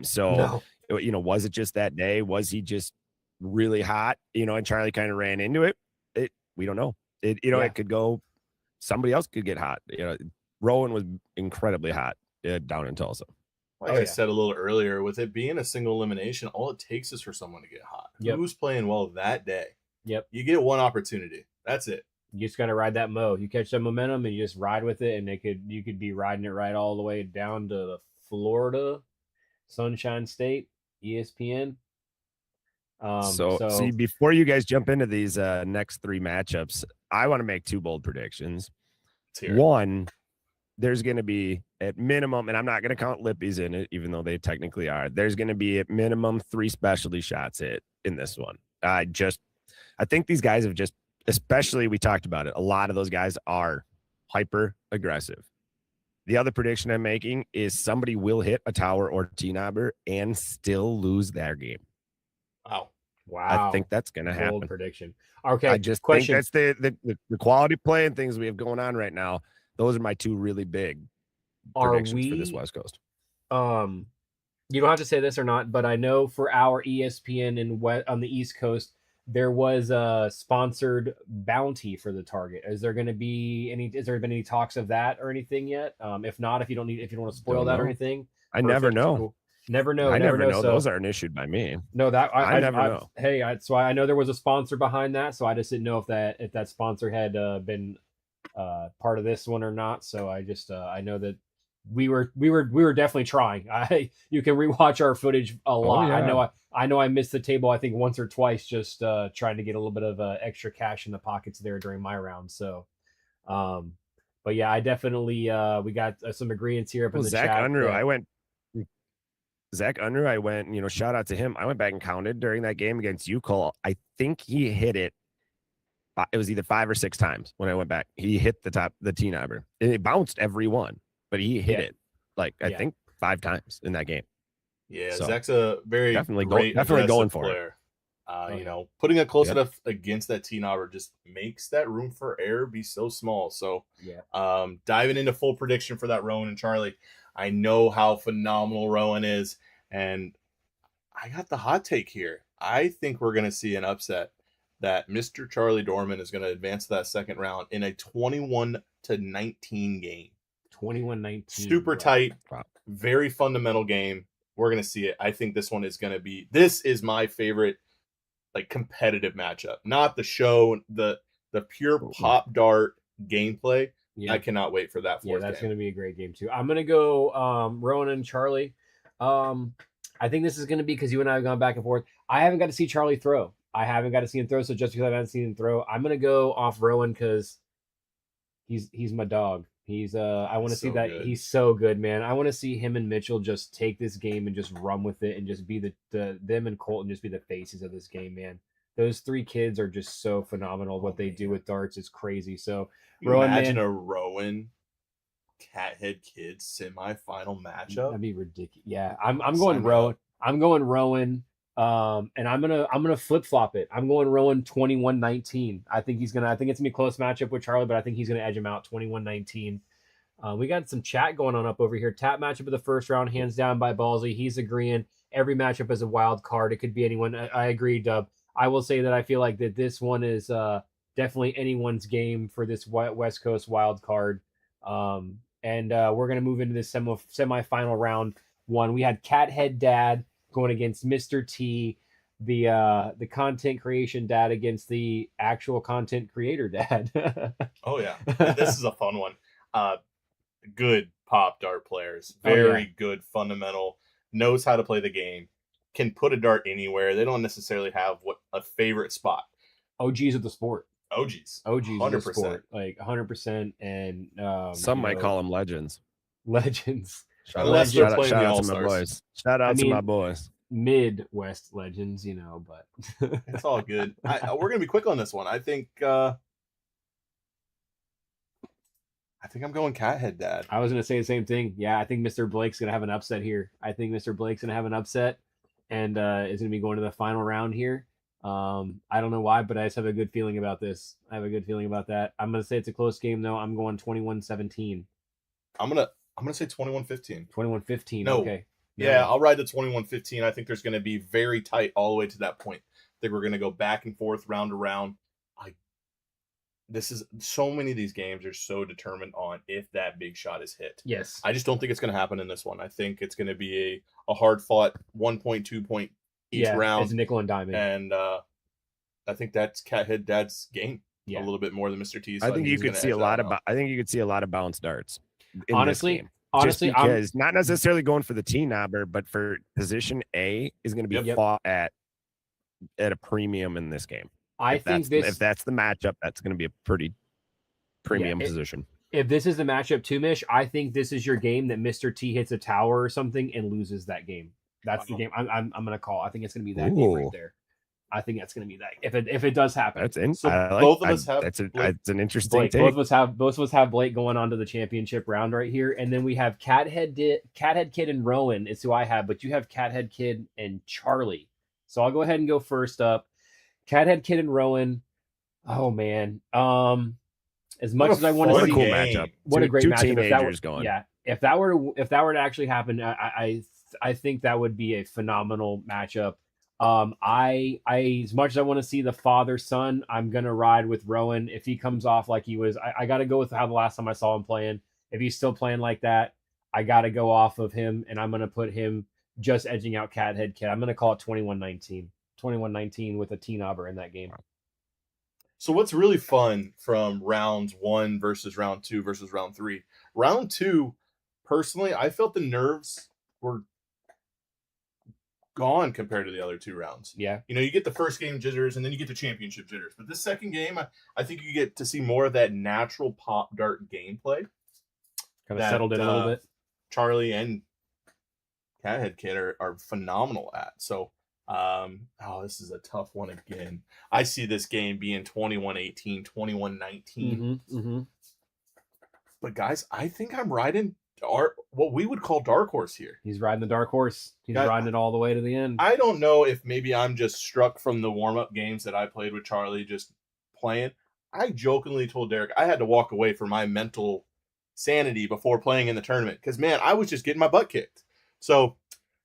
So, was it just that day? Was he just really hot? And Charlie kind of ran into it. We don't know. It could go. Somebody else could get hot. Rowan was incredibly hot down in Tulsa. Like I said a little earlier, with it being a single elimination, all it takes is for someone to get hot. Yep. Who's playing well that day? Yep. You get one opportunity. That's it. You just got to ride that mo. You catch that momentum and you just ride with it, and you could be riding it right all the way down to the Florida, Sunshine State, ESPN. So see, before you guys jump into these next 3 matchups, I want to make 2 bold predictions. One, there's going to be at minimum, and I'm not going to count Lippies in it, even though they technically are. There's going to be at minimum 3 specialty shots hit in this one. I think these guys have just, especially we talked about it, a lot of those guys are hyper aggressive. The other prediction I'm making is somebody will hit a tower or T-knobber and still lose their game. Wow. I think that's going to happen. Bold prediction. Okay. I just think that's the quality play and things we have going on right now. Those are my 2 really big predictions for this West Coast. You don't have to say this or not, but I know for our ESPN on the East Coast, there was a sponsored bounty for the target. Has there been any talks of that or anything yet? If not, if you don't want to spoil that or anything, I never know. Cool. Never know. I never know. So, those aren't issued by me. No, that I never know. Hey, so I know there was a sponsor behind that, so I just didn't know if that sponsor had been part of this one or not. So I know that we were definitely trying. You can rewatch our footage a lot. Oh, yeah. I know I missed the table I think once or twice, just trying to get a little bit of extra cash in the pockets there during my round. So, but yeah, I definitely we got some agreements here up in the Zach chat. Unruh, Zach Unruh, I went, shout out to him. I went back and counted during that game against UCole. I think he hit it. It was either 5 or 6 times when I went back. He hit the T-knobber. It bounced every one, but he hit it I think 5 times in that game. Yeah, So, Zach's a very definitely great going for player. Putting it close enough against that T-knobber just makes that room for error be so small. So, diving into full prediction for that Rowan and Charlie. I know how phenomenal Rowan is, and I got the hot take here. I think we're going to see an upset that Mr. Charlie Dorman is going to advance to that second round in a 21-19 game. 21-19. Super tight, very fundamental game. We're going to see it. I think this one is going to be, this is my favorite, competitive matchup. Not the show, the pure pop dart gameplay. Yeah. I cannot wait for that. Yeah, that's going to be a great game too. I'm going to go Rowan and Charlie. I think this is going to be because you and I have gone back and forth. I haven't got to see Charlie throw. I haven't got to see him throw. So just because I haven't seen him throw, I'm going to go off Rowan because he's my dog. He's I want to see So that. good. He's so good, man. I want to see him and Mitchell just take this game and just run with it and just be them and Colton just be the faces of this game, man. Those three kids are just so phenomenal. What they do with darts is crazy. So You Rowan, imagine man, a Rowan Cathead Kids semifinal matchup. that'd be ridiculous. Yeah, I'm Sign going me Rowan. up. I'm going Rowan. And I'm gonna flip flop it. I'm going Rowan 21-19. I think it's gonna be a close matchup with Charlie, but I think he's gonna edge him out 21-19. We got some chat going on up over here. Tap matchup of the first round, hands down by Ballsy. He's agreeing. Every matchup is a wild card. It could be anyone. I agree, Dub. I will say that I feel like that this one is definitely anyone's game for this West Coast wild card. And we're gonna move into this semifinal round one. We had Cathead Dad going against Mr. T, the content creation dad against the actual content creator dad. Oh yeah, this is a fun one. Good pop dart players, Oh, yeah. very good fundamental, knows how to play the game, can put a dart anywhere. They don't necessarily have a favorite spot. OGs of the sport. OGs, OGs 100%. of the sport, like 100%, and Some might call them legends. legends. Shout Unless out, they're shout out, playing shout the out to my All-Stars. boys. Shout out to mean, my boys. Midwest legends, but It's all good. We're gonna be quick on this one. I think I'm going Cathead Dad. I was gonna say the same thing. Yeah, I think Mr. Blake's gonna have an upset here. I think Mr. Blake's gonna have an upset, and is gonna be going to the final round here. I don't know why, but I just have a good feeling about this. I have a good feeling about that. I'm gonna say it's a close game though. I'm going 21-17. I'm gonna say 21-15. 21-15. No. Okay. Yeah, I'll ride the 21-15. I think there's going to be very tight all the way to that point. I think we're going to go back and forth, round to round. This is so many of these games are so determined on if that big shot is hit. Yes. I just don't think it's going to happen in this one. I think it's going to be a hard fought 1 point, 2 point each round. It's nickel and diamond. And I think that's Cathead Dad's game a Yeah. little bit more than Mr. T's. I think you he's could gonna see edge a that lot one of. out. I think you could see a lot of bounce darts. In Honestly, this game. honestly, just because not necessarily going for the T knobber, but for position A is going to be Yep. fought at a premium in this game. I think if that's the matchup, that's going to be a pretty premium position. If this is the matchup too, Mish, I think this is your game that Mr. T hits a tower or something and loses that game. That's the game I'm gonna call. I think it's gonna be that game right there. I think that's gonna be that if it does happen. That's in. So both of us have that's Blake. an interesting Blake. take. Both of us have Blake going on to the championship round right here, and then we have Cathead Kid and Rowan is who I have, but you have Cathead Kid and Charlie. So I'll go ahead and go first up. Cathead Kid and Rowan. Oh man. As much as I want to What a see, cool matchup. what a great two matchup. teenagers going. Yeah, if that were to actually happen, I think that would be a phenomenal matchup. I as much as I want to see the father son, I'm gonna ride with Rowan. If he comes off like he was, I got to go with how the last time I saw him playing. If he's still playing like that, I got to go off of him, and I'm gonna put him just edging out Cathead Kid. I'm gonna call it 21-19. 21-19 with a T-knobber in that game. So what's really fun from rounds 1 versus round 2 versus round 3? Round 2, personally, I felt the nerves were gone compared to the other 2 rounds. Yeah. You get the first game jitters and then you get the championship jitters. But this second game, I think you get to see more of that natural pop dart gameplay. Kind of settled in a little bit. Charlie and Cathead Kid are phenomenal at. So this is a tough one again. I see this game being 21-18, 21-19. But guys, I think I'm riding what we would call dark horse here. He's riding the dark horse. He's riding it all the way to the end. I don't know if maybe I'm just struck from the warm-up games that I played with Charlie just playing. I jokingly told Derek I had to walk away from my mental sanity before playing in the tournament because, man, I was just getting my butt kicked. So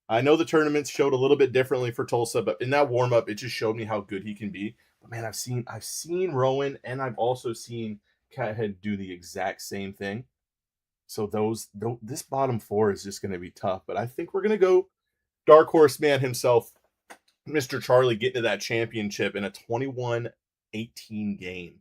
I know the tournaments showed a little bit differently for Tulsa, but in that warm-up, it just showed me how good he can be. But, man, I've seen Rowan, and I've also seen Cathead do the exact same thing. So this bottom 4 is just going to be tough. But I think we're going to go dark horse man himself, Mr. Charlie, getting to that championship in a 21-18 game.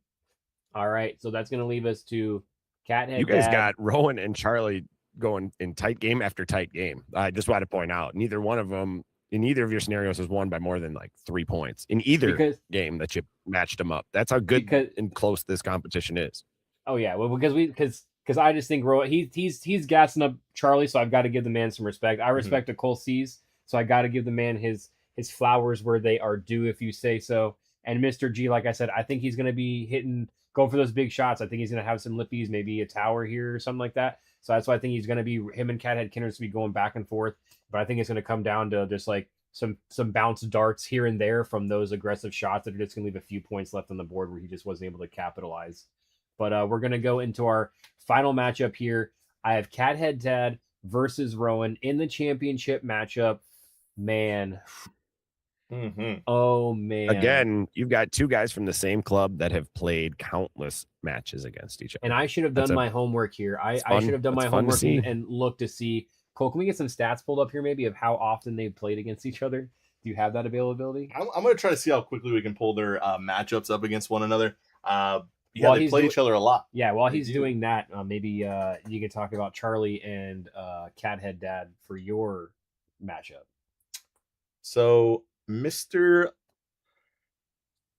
All right, so that's going to leave us to Cathead. You guys got Rowan and Charlie going in tight game after tight game. I just want to point out neither one of them in either of your scenarios has won by more than like 3 points in either game that you matched them up. That's how good and close this competition is. Oh yeah, well because because I just think he's gassing up Charlie, so I've got to give the man some respect. I respect a Cole C's, so I got to give the man his flowers where they are due, if you say so. And Mr. G, like I said, I think he's going to be going for those big shots. I think he's going to have some lippies, maybe a tower here or something like that. So that's why I think he's going to be him and Cathead Kinners to be going back and forth. But I think it's going to come down to just like some bounce darts here and there from those aggressive shots that are just going to leave a few points left on the board where he just wasn't able to capitalize. But we're going to go into our final matchup here. I have Cathead Tad versus Rowan in the championship matchup. Man. Oh, man. Again, you've got two guys from the same club that have played countless matches against each other. And I should have done my homework here. I should have done my homework and looked to see. Cole, can we get some stats pulled up here maybe of how often they've played against each other? Do you have that availability? I'm going to try to see how quickly we can pull their matchups up against one another. They play each other a lot. Yeah, while he's doing that, maybe you can talk about Charlie and Cathead Dad for your matchup. So, Mr.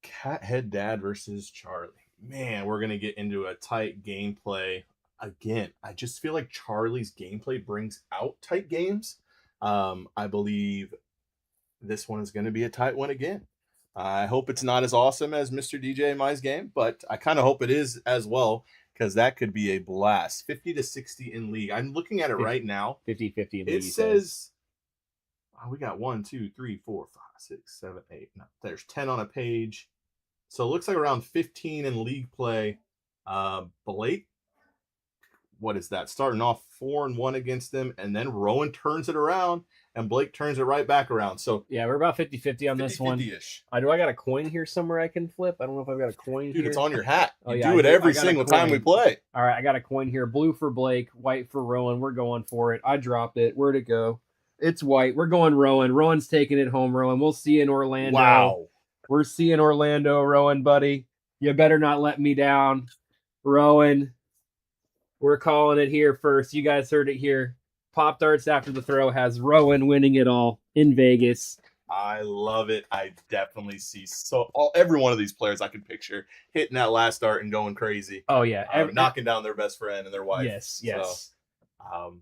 Cathead Dad versus Charlie. Man, we're going to get into a tight gameplay. Again, I just feel like Charlie's gameplay brings out tight games. I believe this one is going to be a tight one again. I hope it's not as awesome as Mr. DJ Mai's game, but I kind of hope it is as well, because that could be a blast. 50-60 in league. I'm looking at it right now. 50-50 in league. It says we got 1, 2, 3, 4, 5, 6, 7, 8. No, there's 10 on a page. So it looks like around 15 in league play. Blake, what is that? Starting off 4-1 against them, and then Rowan turns it around, and Blake turns it right back around. So yeah, we're about 50-50 on this one. Do I got a coin here somewhere I can flip? I don't know if I've got a coin here. Dude, it's on your hat. You do it every single time we play. All right, I got a coin here. Blue for Blake, white for Rowan. We're going for it. I dropped it. Where'd it go? It's white. We're going Rowan. Rowan's taking it home, Rowan. We'll see you in Orlando. Wow. We're seeing Orlando, Rowan, buddy. You better not let me down. Rowan, we're calling it here first. You guys heard it here. Popdarts after the throw has Rowan winning it all in Vegas. I love it. I definitely see every one of these players I can picture hitting that last dart and going crazy. Oh, yeah. Knocking down their best friend and their wife. Yes. So,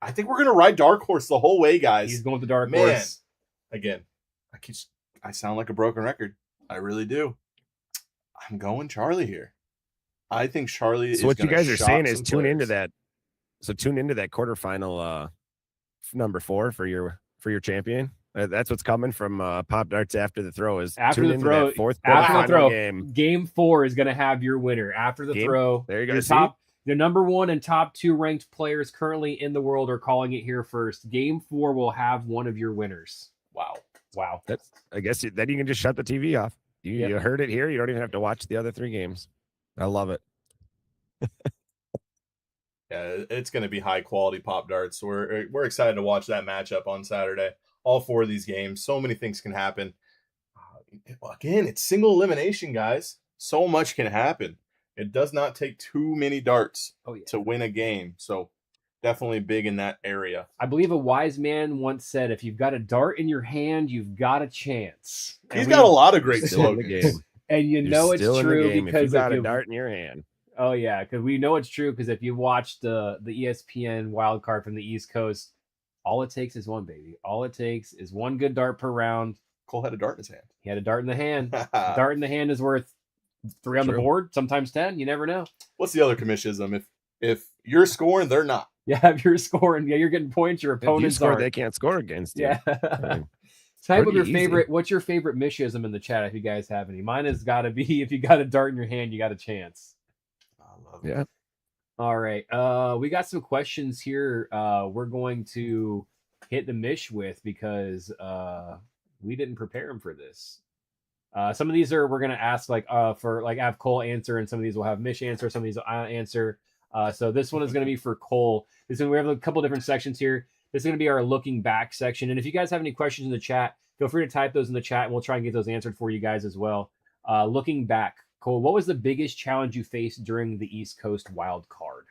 I think we're going to ride Dark Horse the whole way, guys. He's going with the Dark Horse. Again, I sound like a broken record. I really do. I'm going Charlie here. I think Charlie is. So what you guys are saying is tune players. into that. So tune into that quarterfinal number 4 for your champion. That's what's coming from Popdarts after the throw. Is after tune the into throw. That fourth after the throw, game. Game 4 is going to have your winner. After the throw, there you go. The number 1 and top 2 ranked players currently in the world are calling it here first. Game 4 will have one of your winners. Wow. I guess then you can just shut the TV off. You heard it here. You don't even have to watch the other 3 games. I love it. Yeah, it's going to be high quality Pop Darts. We're excited to watch that matchup on Saturday. All 4 of these games, so many things can happen. Again, it's single elimination, guys. So much can happen. It does not take too many darts to win a game. So definitely big in that area. I believe a wise man once said, if you've got a dart in your hand, you've got a chance. He's got a lot of great slogans. And you know it's true because if you got a dart in your hand. Oh, yeah, because we know it's true because if you watch the ESPN wild card from the East Coast, all it takes is one, baby. All it takes is one good dart per round. Cole had a dart in his hand. He had a dart in the hand. A dart in the hand is worth 3 on the board, sometimes 10. You never know. What's the other commissionism? If you're scoring, they're not. Yeah, if you're scoring, you're getting points. Your opponents score, they can't score against you. Yeah. Type of your favorite. What's your favorite mishism in the chat if you guys have any? Mine has got to be if you got a dart in your hand, you got a chance. I love it. Yeah. All right. We got some questions here. We're going to hit the mish with because we didn't prepare them for this. Some of these we're gonna ask for have Cole answer, and some of these will have Mish answer. Some of these I'll answer. So this one is gonna be for Cole. We have a couple different sections here. This is gonna be our looking back section. And if you guys have any questions in the chat, feel free to type those in the chat, and we'll try and get those answered for you guys as well. Looking back, Cole, what was the biggest challenge you faced during the East Coast wild card?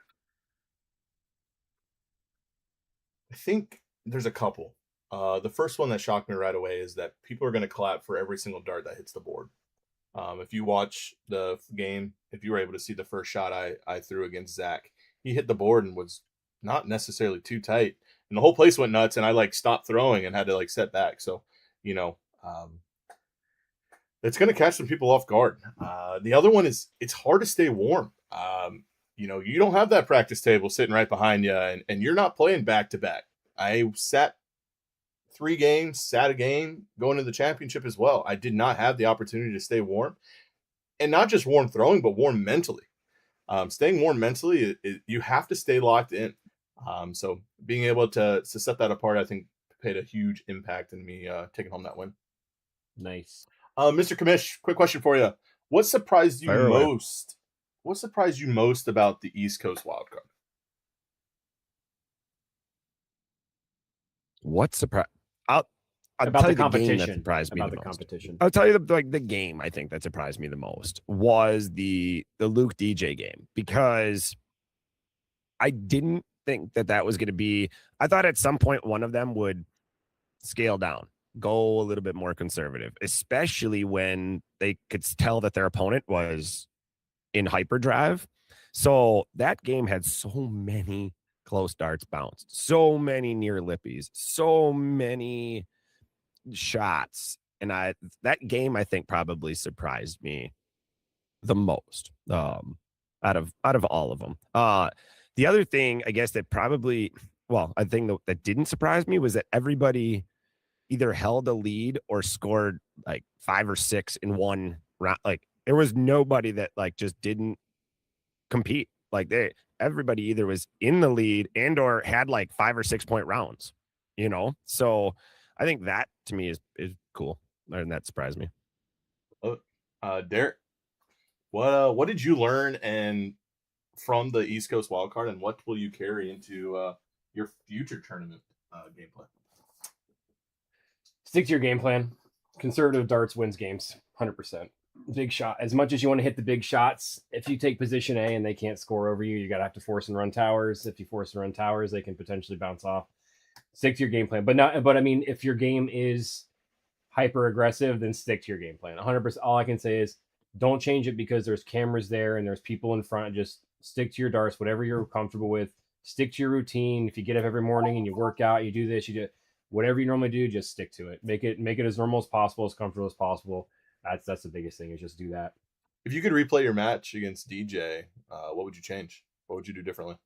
I think there's a couple. The first one that shocked me right away is that people are going to clap for every single dart that hits the board. If you watch the game, if you were able to see the first shot I threw against Zach, he hit the board and was not necessarily too tight, and the whole place went nuts. And I like stopped throwing and had to like set back. So, you know, it's going to catch some people off guard. The other one is it's hard to stay warm. You know, you don't have that practice table sitting right behind you, and you're not playing back to back. I sat 3 games, sat a game going to the championship as well. I did not have the opportunity to stay warm, and not just warm throwing, but warm mentally. Staying warm mentally, you have to stay locked in. So being able to set that apart, I think paid a huge impact in me taking home that win. Nice. Mr. Kamish, quick question for you. What surprised you Fire away. most? What surprised you most about the East Coast wildcard? What surprise? I'll About tell the you the game that competition. surprised me About the the most. competition. I'll tell you the game I think that surprised me the most was the Luke DJ game, because I didn't think that was going to be. I thought at some point one of them would scale down, go a little bit more conservative, especially when they could tell that their opponent was in hyperdrive. So that game had so many close darts bounced, so many near lippies, so many shots. And that game, I think, probably surprised me the most out of all of them. The other thing, I guess, that probably, well, I think that didn't surprise me was that everybody either held a lead or scored like 5 or 6 in one round. Like there was nobody that like just didn't compete. Like everybody either was in the lead and or had like 5 or 6 point rounds, you know? So I think that to me is cool. And that surprised me. Derek, what did you learn from the East Coast wildcard, and what will you carry into your future tournament gameplay? Stick to your game plan. Conservative darts wins games, 100%. Big shot. As much as you want to hit the big shots, if you take position A and they can't score over you, you got to have to force and run towers. If you force and run towers, they can potentially bounce off. Stick to your game plan. But I mean, if your game is hyper aggressive, then stick to your game plan. 100%. All I can say is don't change it because there's cameras there and there's people in front. Just stick to your darts, whatever you're comfortable with. Stick to your routine. If you get up every morning and you work out, you do this, you do whatever you normally do, just stick to it. Make it as normal as possible, as comfortable as possible. That's the biggest thing, is just do that. If you could replay your match against DJ, what would you change? What would you do differently?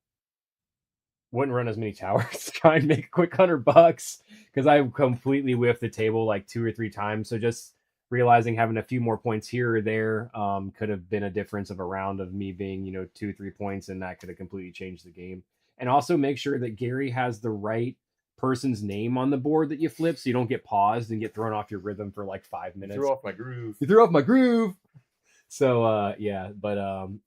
Wouldn't run as many towers. Try and make a quick $100 because I completely whiffed the table like 2 or 3 times. So just realizing having a few more points here or there could have been a difference of a round of me being, 2-3 points, and that could have completely changed the game. And also make sure that Gary has the right person's name on the board that you flip, so you don't get paused and get thrown off your rhythm for like 5 minutes. You threw off my groove. So yeah, but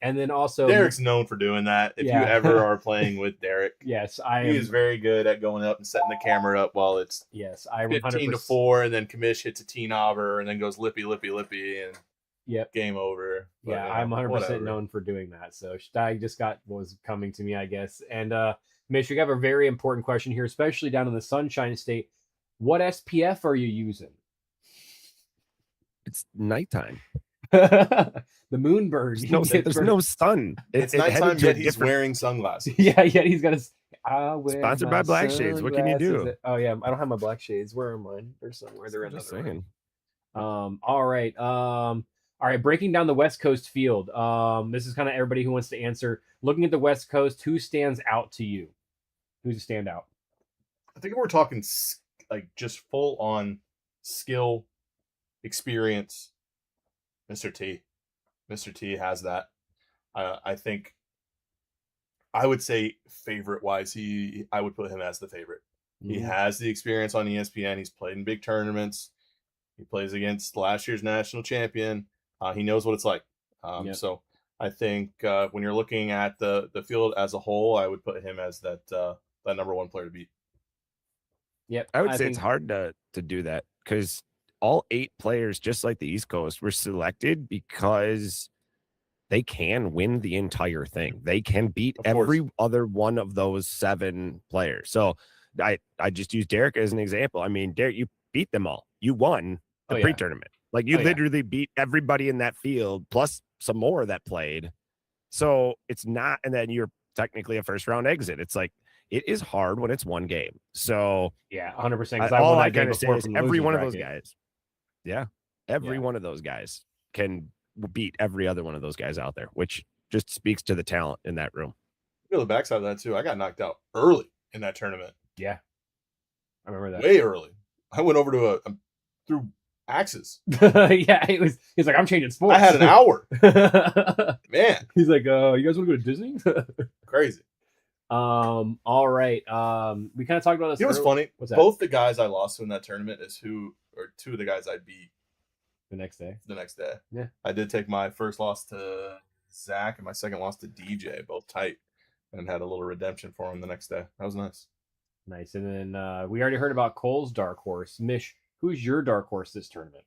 and then also Derek's known for doing that. If you ever are playing with Derek, yes, he is very good at going up and setting the camera up while it's 15-4, and then Kamish hits a T-knobber and then goes lippy, and game over. But, yeah, I'm 100% known for doing that. So I just got what was coming to me, I guess. And Mish, we have a very important question here, especially down in the Sunshine State. What SPF are you using? It's nighttime. The Moonbird. There's no sun. It's nighttime, yet he's wearing sunglasses. Yeah, he's got his. Sponsored by Black Shades. What can you do? Oh yeah, I don't have my Black Shades. Where are mine? They're somewhere. They're in the saying. All right. Breaking down the West Coast field. This is kind of everybody who wants to answer. Looking at the West Coast, who stands out to you? Who's a standout? I think if we're talking like just full on skill, experience, Mr. T. Mr. T has that. I think I would say favorite wise, I would put him as the favorite. Mm-hmm. He has the experience on ESPN. He's played in big tournaments. He plays against last year's national champion. He knows what it's like. So I think when you're looking at the field as a whole, I would put him as that number one player to beat. Yep. I would say it's hard to do that because all 8 players, just like the East Coast, were selected because they can win the entire thing. They can beat every other one of those 7 players. So I just use Derek as an example. I mean, Derek, you beat them all. You won the pre-tournament. Like you literally beat everybody in that field, plus some more that played. So it's not, and then you're technically a first round exit. It's like it is hard when it's one game. So Yeah, 100%. Because I all won I that game gotta say before is from the every losers one of those bracket. guys, every Yeah. one of those guys can beat every other one of those guys out there, which just speaks to the talent in that room. Feel the backside of that too. I got knocked out early in that tournament. Yeah, I remember that. Way early. I went over to through axes. Yeah, he's like, I'm changing sports. I had an hour. Man, he's like, you guys want to go to Disney? crazy. All right. We kind of talked about this. You know what's funny? What's that? Both the guys I lost to in that tournament is two of the guys I beat the next day. Yeah. I did take my first loss to Zach and my second loss to DJ, both tight, and had a little redemption for him the next day. That was nice. Nice. And then we already heard about Cole's dark horse. Mish, who's your dark horse this tournament?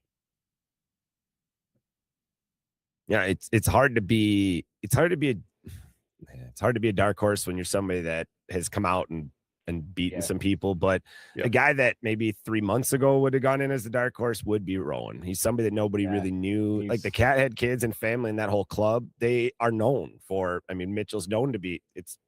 Yeah, it's hard to be a dark horse when you're somebody that has come out and beaten some people, but a guy that maybe 3 months ago would have gone in as the dark horse would be Rowan. He's somebody that nobody really knew. Like the Cathead kids and family and that whole club, they are known for. I mean, Mitchell's known to be.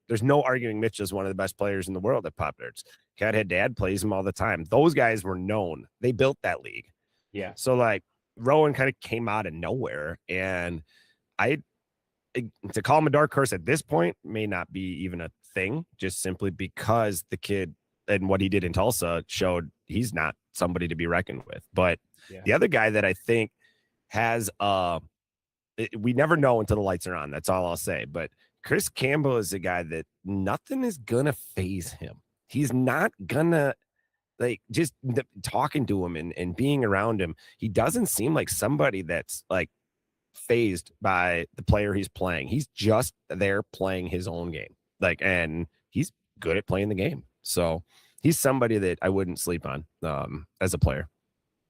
There's no arguing Mitchell's one of the best players in the world at Popdarts. Cathead dad plays him all the time. Those guys were known. They built that league. Yeah. So like Rowan kind of came out of nowhere, and to call him a dark horse at this point may not be even a thing, just simply because the kid and what he did in Tulsa showed he's not somebody to be reckoned with. But the other guy that I think has we never know until the lights are on. That's all I'll say. But Chris Campbell is a guy that nothing is gonna phase him. He's not gonna just talking to him and being around him. He doesn't seem like somebody that's like phased by the player he's playing. He's just there playing his own game. And he's good at playing the game. So he's somebody that I wouldn't sleep on as a player.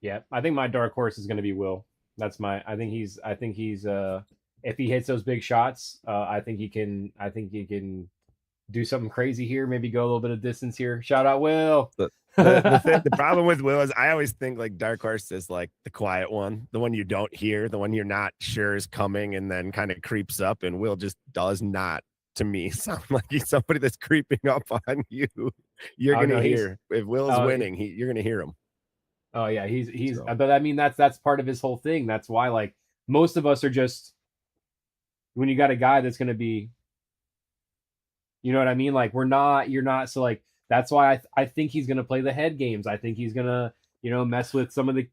Yeah, I think my dark horse is going to be Will. I think he's if he hits those big shots, I think he can do something crazy here, maybe go a little bit of distance here. Shout out Will. The problem with Will is I always think like dark horse is like the quiet one, the one you don't hear, the one you're not sure is coming and then kind of creeps up, and Will just does not, to me, sound like he's somebody that's creeping up on you. You're gonna hear if Will's winning, you're gonna hear him. Oh yeah, he's but I mean that's part of his whole thing. That's why like most of us are just, when you got a guy that's gonna be, you know what I mean? Like you're not, so like that's why I think he's gonna play the head games. I think he's gonna, mess with some of the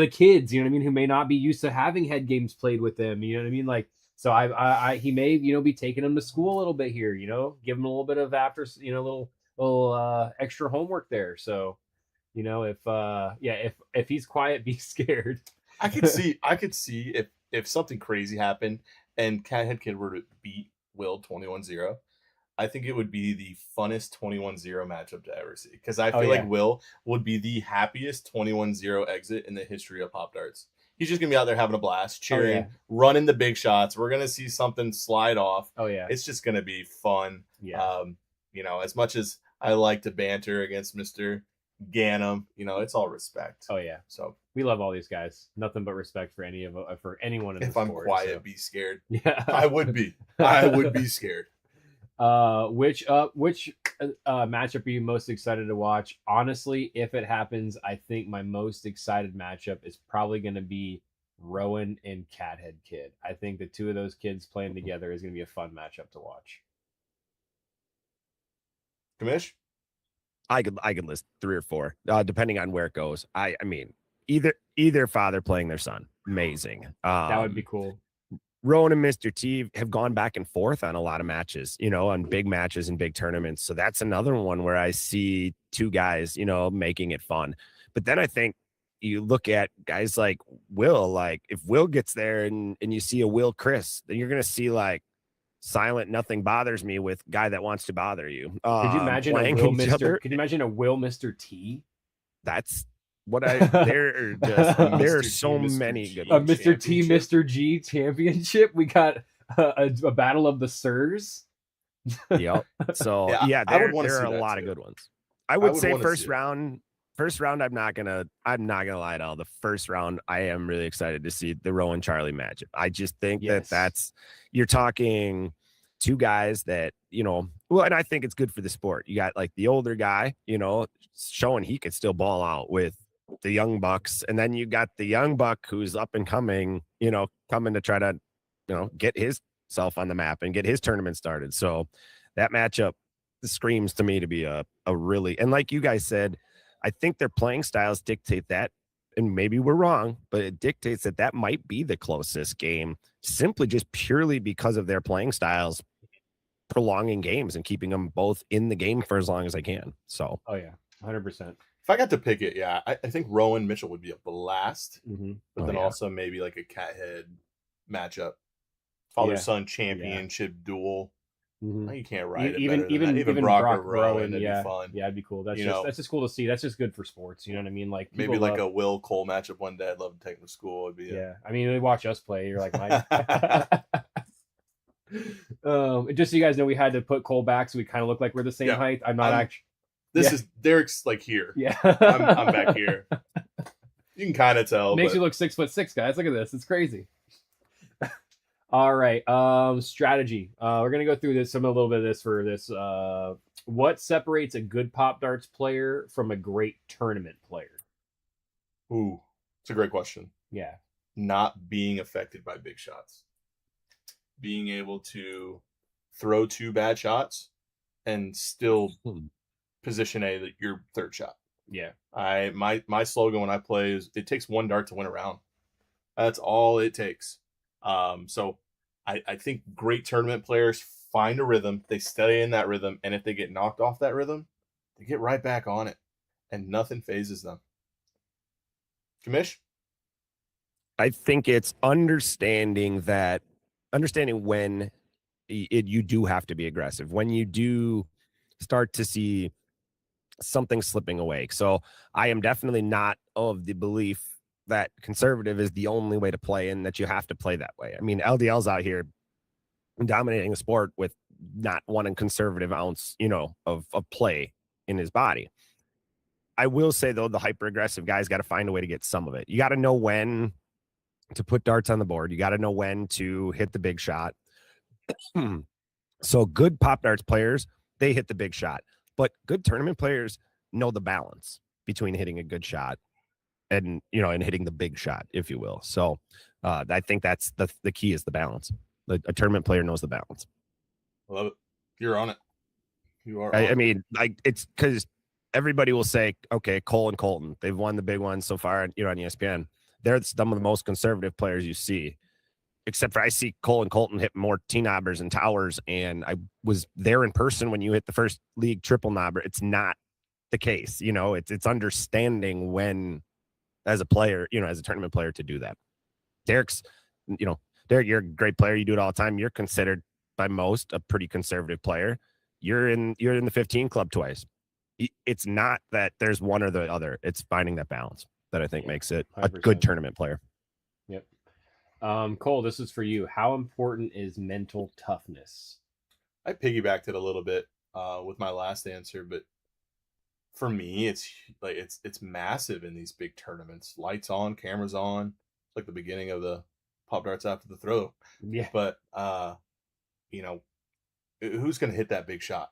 kids, you know what I mean, who may not be used to having head games played with them. You know what I mean? Like, so he may, be taking them to school a little bit here, give him a little bit of little extra homework there. So, if he's quiet, be scared. I could see if something crazy happened and Cathead Kid were to beat Will 21-0. I think it would be the funnest 21-0 matchup to ever see, because I feel like Will would be the happiest 21-0 exit in the history of Popdarts. He's just going to be out there having a blast, cheering, running the big shots. We're going to see something slide off. Oh, yeah. It's just going to be fun. Yeah. As much as I like to banter against Mr. Ganem, it's all respect. Oh, yeah. So we love all these guys. Nothing but respect for anyone in the sport. If I'm quiet, be scared. Yeah. I would be. I would be scared. Which matchup are you most excited to watch? Honestly, if it happens, I think my most excited matchup is probably going to be Rowan and Cathead Kid. I think the two of those kids playing together is going to be a fun matchup to watch. Kamish? I could list 3 or 4, depending on where it goes. I mean, either father playing their son, amazing. That would be cool. Rowan and Mr. T have gone back and forth on a lot of matches, on big matches and big tournaments. So that's another one where I see 2 guys, making it fun. But then I think you look at guys like Will, like if Will gets there and you see a Will Chris, then you're going to see like silent, nothing bothers me with guy that wants to bother you. Could you imagine a Will Mr. T? That's what there are so many good ones. Mr. T, Mr. G championship. We got a battle of the Sirs. Yep. So there are a lot of good ones. I would say first round, I'm not gonna lie to all. The first round, I am really excited to see the Rowan Charlie matchup. I just think that's you're talking two guys that, well, and I think it's good for the sport. You got like the older guy, showing he could still ball out with the young bucks. And then you got the young buck who's up and coming, coming to try to, get his self on the map and get his tournament started. So that matchup screams to me to be a really, and like you guys said, I think their playing styles dictate that. And maybe we're wrong, but it dictates that might be the closest game, simply just purely because of their playing styles, prolonging games and keeping them both in the game for as long as I can. So, oh yeah, 100%. If I got to pick it, yeah, I think Rowan Mitchell would be a blast, but then yeah. also maybe like a cat head matchup, father-son championship duel. You can't write it even Brock or Rowan. That'd be fun. Yeah, it'd be cool. That's just cool to see. That's just good for sports. You know what I mean? Like maybe like a Will Cole matchup one day. I'd love to take him to school. It'd be I mean, they watch us play. You're like, just so you guys know, we had to put Cole back so we kind of look like we're the same height. I'm not actually. This is Derek's like here. Yeah, I'm back here. You can kind of tell. Makes you look 6'6", guys. Look at this. It's crazy. All right. Strategy. We're gonna go through a little bit of this for this. What separates a good Pop Darts player from a great tournament player? Ooh, it's a great question. Yeah. Not being affected by big shots. Being able to throw two bad shots and still position your third shot. Yeah. My slogan when I play is it takes one dart to win a round. That's all it takes. So I think great tournament players find a rhythm, they stay in that rhythm, and if they get knocked off that rhythm, they get right back on it, and nothing phases them. Kamish? I think it's understanding when you do have to be aggressive, when you do start to see something slipping away. So I am definitely not of the belief that conservative is the only way to play and that you have to play that way. I mean, LDL's out here dominating the sport with not one conservative ounce, of play in his body. I will say, though, the hyper aggressive guys got to find a way to get some of it. You got to know when to put darts on the board. You got to know when to hit the big shot. So good Pop Darts players, they hit the big shot, but good tournament players know the balance between hitting a good shot and hitting the big shot, if you will. So I think that's the key is the balance. A tournament player knows the balance. I love it. You're on it. You are. I mean, like, it's because everybody will say, okay, Cole and Colton, they've won the big one so far, on ESPN. They're some of the most conservative players you see, except for I see Cole and Colton hit more T-knobbers and towers, and I was there in person when you hit the first league triple knobber. It's not the case. It's understanding when, as a player, as a tournament player, to do that. Derek, you're a great player. You do it all the time. You're considered by most a pretty conservative player. You're in the 15 club twice. It's not that there's one or the other. It's finding that balance that I think makes it 100%. A good tournament player. Yep. Cole, this is for you. How important is mental toughness? I piggybacked it a little bit with my last answer, but for me, it's massive in these big tournaments. Lights on, cameras on. It's like the beginning of the Pop Darts after the throw. Yeah. But who's going to hit that big shot?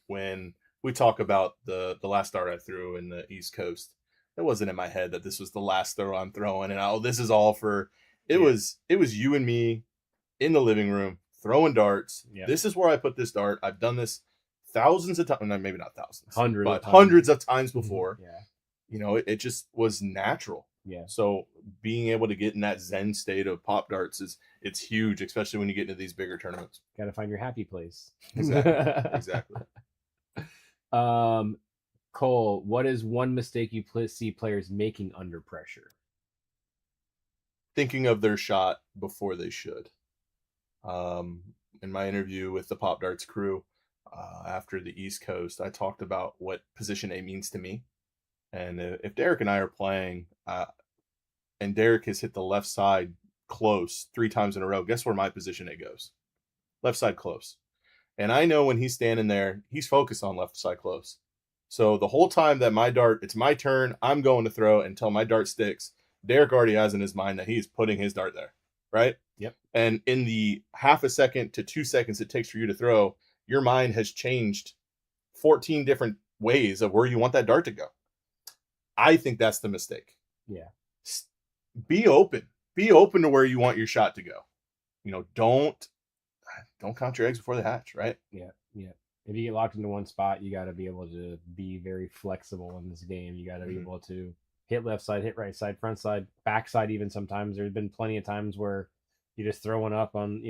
When we talk about the last dart I threw in the East Coast, it wasn't in my head that this was the last throw I'm throwing, and this is all for. It was you and me in the living room throwing darts. Yeah. This is where I put this dart. I've done this thousands of times, maybe not thousands, hundreds of times before. Yeah. It just was natural. Yeah. So being able to get in that Zen state of Pop Darts it's huge, especially when you get into these bigger tournaments. Got to find your happy place. Exactly. Cole, what is one mistake you see players making under pressure? Thinking of their shot before they should. In my interview with the Pop Darts crew after the East Coast, I talked about what position A means to me. And if Derek and I are playing, and Derek has hit the left side close 3 times in a row, guess where my position A goes? Left side close. And I know when he's standing there, he's focused on left side close. So the whole time that it's my turn, I'm going to throw until my dart sticks. Derek already has in his mind that he's putting his dart there, right? Yep. And in the half a second to 2 seconds it takes for you to throw, your mind has changed 14 different ways of where you want that dart to go. I think that's the mistake. Yeah. Be open. Be open to where you want your shot to go. You know, don't count your eggs before they hatch, right? Yeah. Yeah. If you get locked into one spot, you got to be able to be very flexible in this game. You got to be able to hit left side, hit right side, front side, back side. Even sometimes there's been plenty of times where you just throw one up on,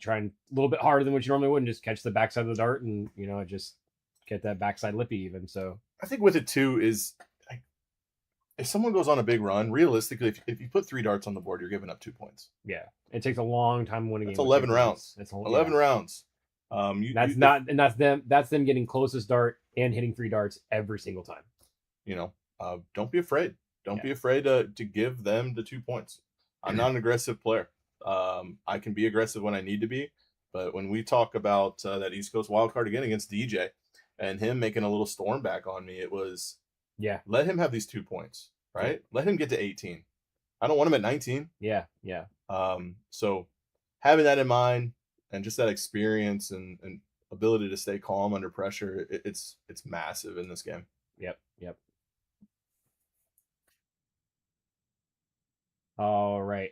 trying a little bit harder than what you normally would and just catch the backside of the dart and, just get that backside lippy even. So I think with it too is like, if someone goes on a big run, realistically, if you put 3 darts on the board, you're giving up 2 points. Yeah. It takes a long time to win a game. It's 11 rounds. It's 11 rounds. That's them getting closest dart and hitting 3 darts every single time. Don't be afraid. Don't be afraid to give them the 2 points. I'm not an aggressive player. I can be aggressive when I need to be, but when we talk about that East Coast wild card again against DJ and him making a little storm back on me, it was let him have these 2 points, right? Let him get to 18. I don't want him at 19. Yeah. So having that in mind and just that experience and ability to stay calm under pressure, it's massive in this game. Yep. All right.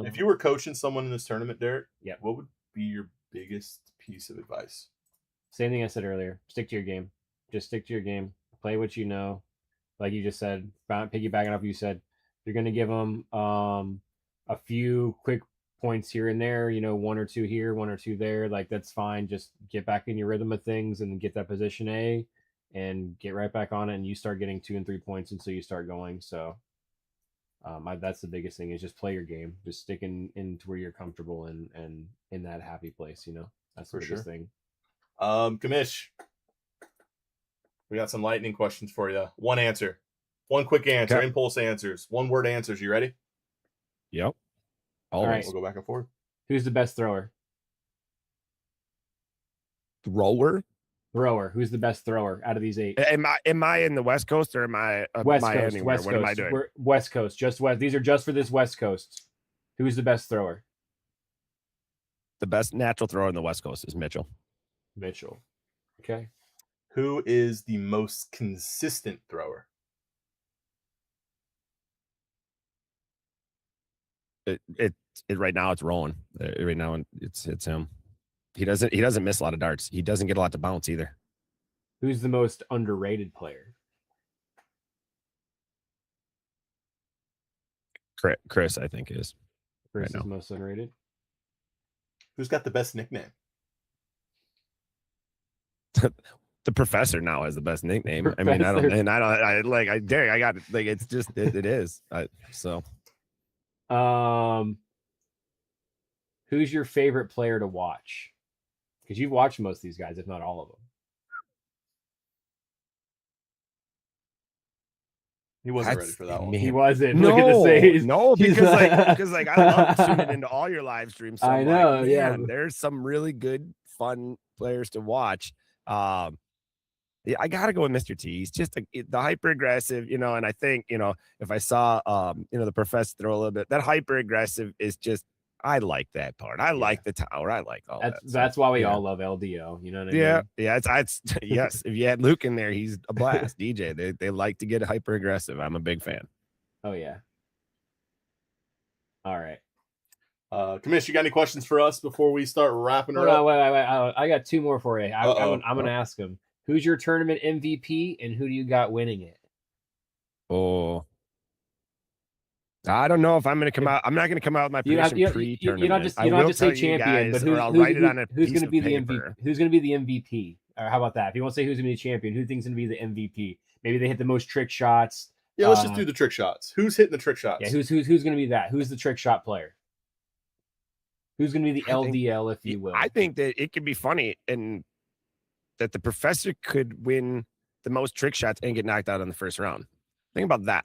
If you were coaching someone in this tournament, Derek, Yep. what would be your biggest piece of advice? Same thing I said earlier. Stick to your game. Just stick to your game. Play what you know. Like you just said, piggybacking off what you said, you're going to give them a few quick points here and there, 1 or 2 here, 1 or 2 there. Like, that's fine. Just get back in your rhythm of things and get that position A and get right back on it. And you start getting 2 and 3 points until you start going. So that's the biggest thing is just play your game. Just stick into where you're comfortable and in that happy place, That's the biggest thing. Kamish, we got some lightning questions for you. One answer. One quick answer. Okay. Impulse answers. 1-word answers. You ready? Yep. All right. We'll go back and forth. Who's the best thrower? Thrower? Who's the best thrower out of these 8? Am I in the West Coast or am I West Coast? anywhere? West what Coast. Am I doing? We're West Coast. Just West. These are just for this West Coast. Who's the best thrower? The best natural thrower on the West Coast is Mitchell. Okay. Who is the most consistent thrower? It right now it's Rowan. Right now it's him. He doesn't miss a lot of darts. He doesn't get a lot to bounce either. Who's the most underrated player? Chris, I think is. Chris is most underrated. Who's got the best nickname? The professor now has the best nickname. Professor. I mean, Derek, I got like it's just it is. So who's your favorite player to watch? Because you've watched most of these guys, if not all of them. He wasn't ready for that one. He wasn't. No, look at the face. No, because I love tuning into all your live streams. So I know, there's some really good, fun players to watch. Yeah, I gotta go with Mr. T. He's just the hyper aggressive, and I think, if I saw, the professor throw a little bit, that hyper aggressive is just, I like that part. I like the tower. I like all that. That's why we all love LDO. You know what I mean? Yeah. It's yes. If you had Luke in there, he's a blast. DJ. They like to get hyper aggressive. I'm a big fan. Oh yeah. All right. Kamish, you got any questions for us before we start wrapping her up? Wait. I got 2 more for you. I'm gonna ask them. Who's your tournament MVP and who do you got winning it? Oh, I don't know if I'm going to come out. I'm not going to come out with my prediction pre-tournament. You don't have to say champion, but who's going to be the MVP? Who's going to be the MVP? Or how about that? If you won't say who's going to be the champion, who thinks going to be the MVP? Maybe they hit the most trick shots. Yeah, let's just do the trick shots. Who's hitting the trick shots? Yeah, who's going to be that? Who's the trick shot player? Who's going to be the LDL, if you will? I think that it could be funny and that the professor could win the most trick shots and get knocked out in the first round. Think about that.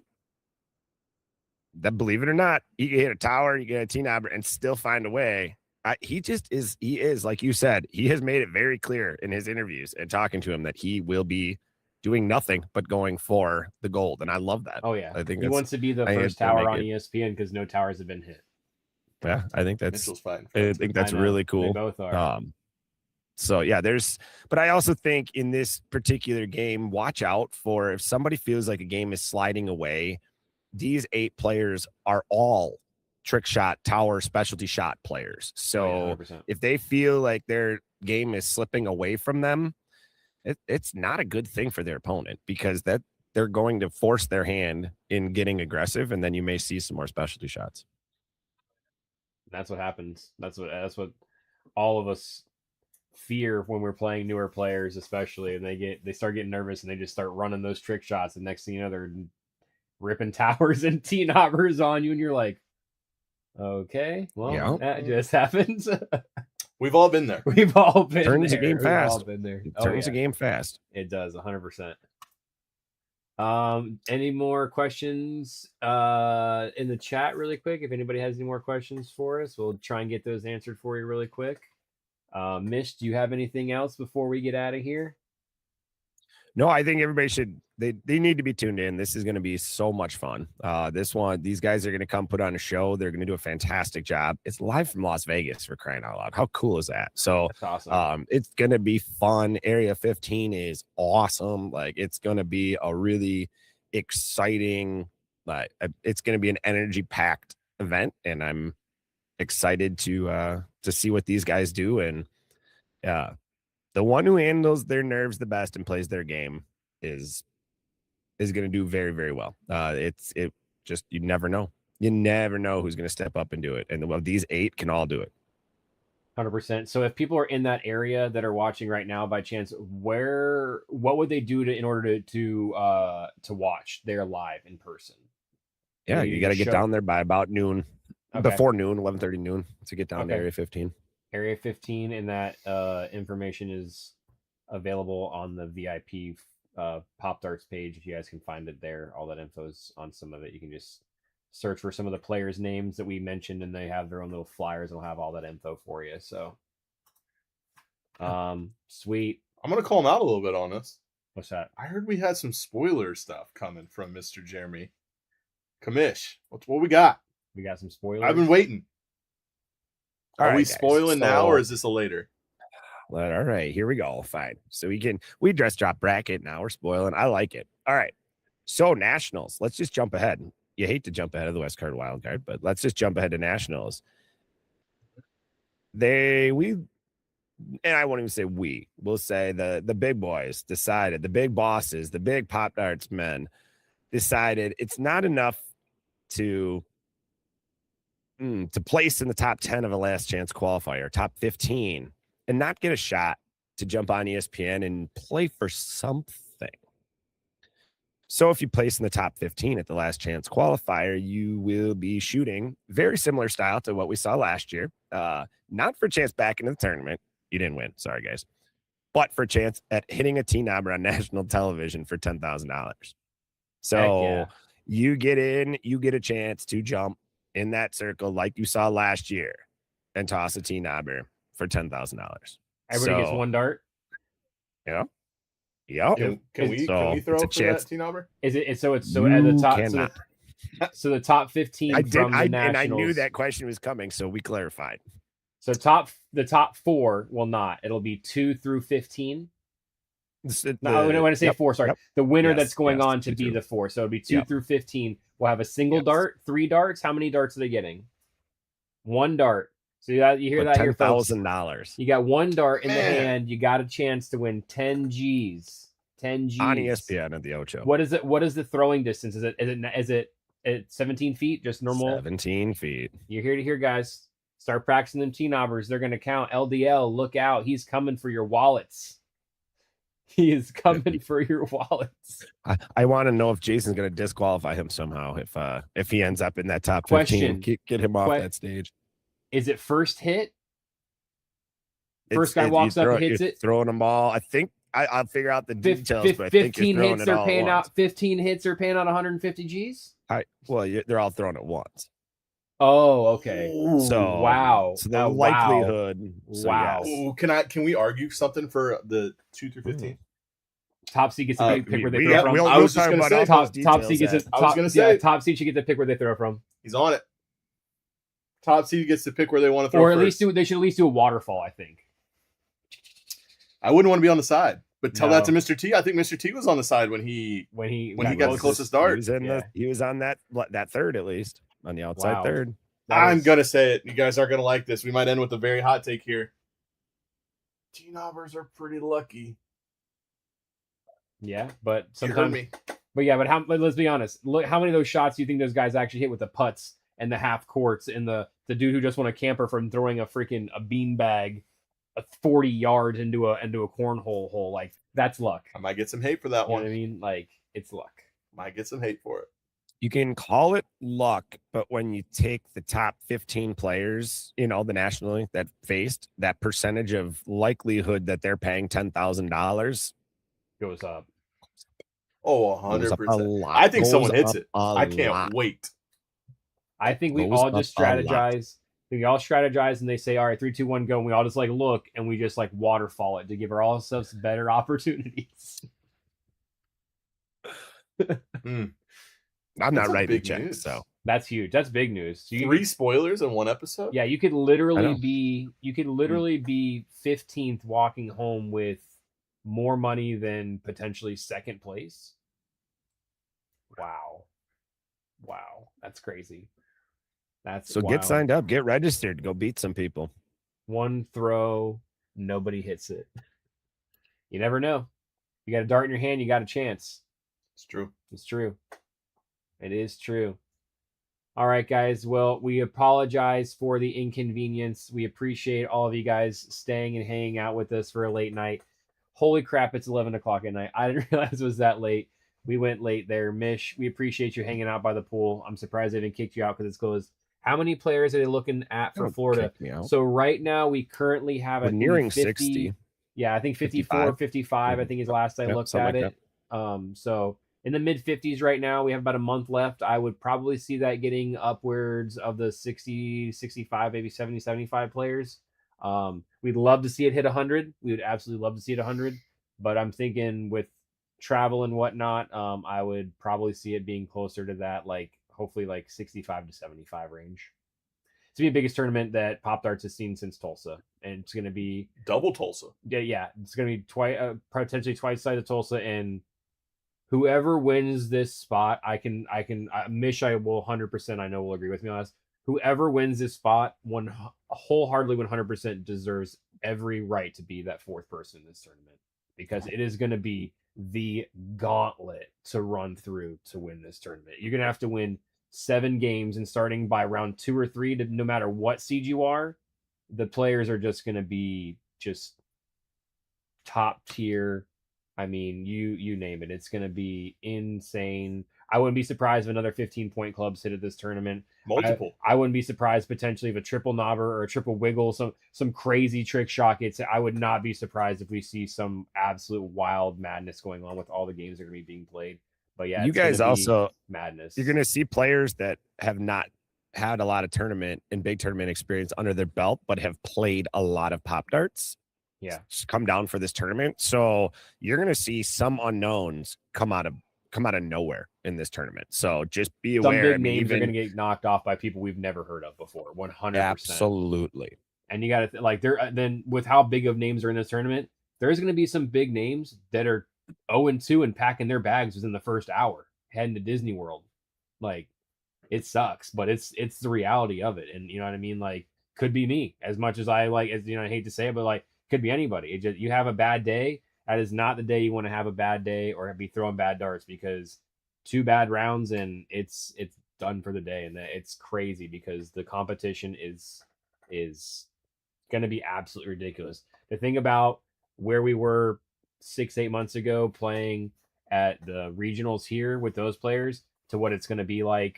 That, believe it or not, you can hit a tower, you get a T-knobber, and still find a way. He is, like you said, he has made it very clear in his interviews and talking to him that he will be doing nothing but going for the gold. And I love that. Oh, yeah. I think he wants to be the first tower on ESPN because no towers have been hit. Yeah, I think that's Mitchell's fighting. I think that's I know. really They cool. both are. So yeah, but I also think in this particular game, watch out for if somebody feels like a game is sliding away. These 8 players are all trick shot, tower, specialty shot players. So 100%. if they feel like their game is slipping away from them, it's not a good thing for their opponent, because they're going to force their hand in getting aggressive, and then you may see some more specialty shots. That's what happens. That's what all of us fear when we're playing newer players, especially, and they start getting nervous and they just start running those trick shots, and next thing you know, they're ripping towers and T-knobbers on you, and you're like, okay, well, that just happens. We've all been there. We've all been Turns there. the game We've fast. all been there. It turns the game fast. It does, 100%. Any more questions in the chat really quick? If anybody has any more questions for us, we'll try and get those answered for you really quick. Mish, do you have anything else before we get out of here? No, I think everybody they need to be tuned in. This is going to be so much fun. These guys are going to come put on a show. They're going to do a fantastic job. It's live from Las Vegas, for crying out loud. How cool is that? So that's awesome. It's going to be fun. Area 15 is awesome. Like, it's going to be a really exciting, it's going to be an energy packed event, and I'm excited to see what these guys do. And the one who handles their nerves the best and plays their game is going to do very, very well. You never know. You never know who's going to step up and do it. And these 8 can all do it. 100%. So if people are in that area that are watching right now by chance, what would they do in order to watch their live in person? Yeah, you got to get down there by about noon, before noon, 11:30 noon, to get down to Area 15. Area 15, and that information is available on the VIP Popdarts page. If you guys can find it there, all that info's on some of it. You can just search for some of the players' names that we mentioned, and they have their own little flyers, and they'll have all that info for you. So, sweet. I'm gonna call him out a little bit on this. What's that? I heard we had some spoiler stuff coming from Mr. Jeremy Kamish. What we got? We got some spoilers. I've been waiting. Are we guys, spoiling now, or is this a later? All right, here we go. Fine. So we dress drop bracket now. We're spoiling. I like it. All right. So Nationals. Let's just jump ahead. You hate to jump ahead of the West Card Wild Card, but let's just jump ahead to Nationals. And I won't even say we'll say the big boys decided, the big bosses, the big Popdarts men decided it's not enough to place in the top 10 of a last chance qualifier, top 15, and not get a shot to jump on ESPN and play for something. So if you place in the top 15 at the last chance qualifier, you will be shooting very similar style to what we saw last year. Not for a chance back into the tournament. You didn't win. Sorry, guys. But for a chance at hitting a T-knobber on national television for $10,000. So you get in, you get a chance to jump in that circle like you saw last year and toss a T-knobber for $10,000. Everybody gets one dart. Yeah. Yeah. Can we throw for that T-knobber? Is it so at the top? Cannot. So the top 15 from the Nationals. And I knew that question was coming, so we clarified. So the top 4 will not. It'll be 2 through 15. No, when I say 4, sorry. The winner that's going on to be the 4. So it'll be 2 through 15. We'll have a single dart, 3 darts. How many darts are they getting? 1 dart. So you hear that here, folks. $10,000. You got 1 dart in the hand. You got a chance to win 10 G's. 10 G's on ESPN at the Ocho. What is it? What is the throwing distance? Is it 17 feet? Just normal. 17 feet. You're here to hear, guys. Start practicing them T-knobbers. They're going to count. LDL, look out. He's coming for your wallets. He is coming for your wallets. I want to know if Jason's going to disqualify him somehow if he ends up in that top 15. Get him off that stage. Is it first hit? First guy walks up and hits it? Throwing them all. I think I'll figure out the details, but I think 15 hits are paying out 15 hits are paying out 150 G's? They're all thrown at once. Oh, okay. So wow. So the likelihood. Wow. Ooh, can we argue something for the 2 through 15? Top seed gets to pick where they throw from. I was just going to say top seed gets top seed should get to pick where they throw from. He's on it. Top seed gets to pick where they want to throw. Or at first. least they should at least do a waterfall, I think. I wouldn't want to be on the side, but tell that to No. Mr. T. I think Mr. T was on the side when he got the closest He dart. was in Yeah. he was on that third at least, on the outside Wow. third. I'm gonna say it. You guys aren't gonna like this. We might end with a very hot take here. T-knobbers are pretty lucky. Yeah, but You heard sometimes me. but let's be honest. Look, how many of those shots do you think those guys actually hit with the putts and the half courts and the dude who just won a camper from throwing a beanbag 40 yards into a cornhole hole? Like, that's luck. I might get some hate for that You know one. what I mean? Like, it's luck. Might get some hate for it. You can call it luck, but when you take the top 15 players, the nationally that faced, that percentage of likelihood that they're paying $10,000 Goes up. Oh, goes up a 100%. lot. I think Goes someone hits up it. a I can't lot. wait. I think we Goes all up just a lot. strategize. We all strategize and they say, all right, 3, 2, 1, go. And we all just look and we just waterfall it to give ourselves better opportunities. I'm That's not a writing big checks, news. so That's huge. That's big news. So 3 spoilers in one episode? yeah, you could I literally know. be 15th walking home with more money than potentially second place. Wow. That's crazy. That's get wild. signed up, get registered, go beat some people. One throw, nobody hits it. You never know. You got a dart in your hand, you got a chance. It's true. It's true. It is true. All right, guys. Well, we apologize for the inconvenience. We appreciate all of you guys staying and hanging out with us for a late night. Holy crap, it's 11 o'clock at night. I didn't realize it was that late. We went late there. Mish, we appreciate you hanging out by the pool. I'm surprised they didn't kick you out because it's closed. How many players are they looking at for Don't Florida? kick me out. So right now we currently have We're I think, nearing 50, 60. Yeah, I think 54, 55. 55, I think is last I Yep, looked something at like it. So in the mid 50s right now, we have about a month left. I would probably see that getting upwards of the 60, 65, maybe 70, 75 players. We'd love to see it hit 100. We would absolutely love to see it 100. But I'm thinking with travel and whatnot, I would probably see it being closer to that, hopefully 65 to 75 range. It's gonna be the biggest tournament that Popdarts has seen since Tulsa, and it's gonna be Double Tulsa. yeah, it's gonna be potentially twice the size of Tulsa, and whoever wins this spot, Mish, I will 100%, I know will agree with me on this. Whoever wins this spot, wholeheartedly 100% deserves every right to be that fourth person in this tournament, because it is going to be the gauntlet to run through to win this tournament. You're going to have to win 7 games, and starting by round 2 or 3, no matter what seed you are, the players are just going to be just top tier. I mean, you name it. It's going to be insane. I wouldn't be surprised if another 15-point clubs hit at this tournament. Multiple. I wouldn't be surprised potentially if a triple knobber or a triple wiggle, some crazy trick shot gets. I would not be surprised if we see some absolute wild madness going on with all the games that are going to be being played. But yeah, You guys also, madness. you're going to see players that have not had a lot of tournament and big tournament experience under their belt, but have played a lot of Pop Darts. Yeah. Come down for this tournament. So you're going to see some unknowns come out of nowhere in this tournament. So just be Some aware. big names are going to get knocked off by people we've never heard of before. 100%. Absolutely. And you got to then with how big of names are in this tournament, there's going to be some big names that are 0-2 and packing their bags within the first hour heading to Disney World. It sucks, but it's the reality of it. And you know what I mean? Could be me, as much as I I hate to say it, but could be anybody. It just, you have a bad day. That is not the day you want to have a bad day or be throwing bad darts, because 2 bad rounds and it's done for the day. And it's crazy because the competition is going to be absolutely ridiculous. The thing about where we were 6-8 months ago playing at the regionals here with those players to what it's going to be like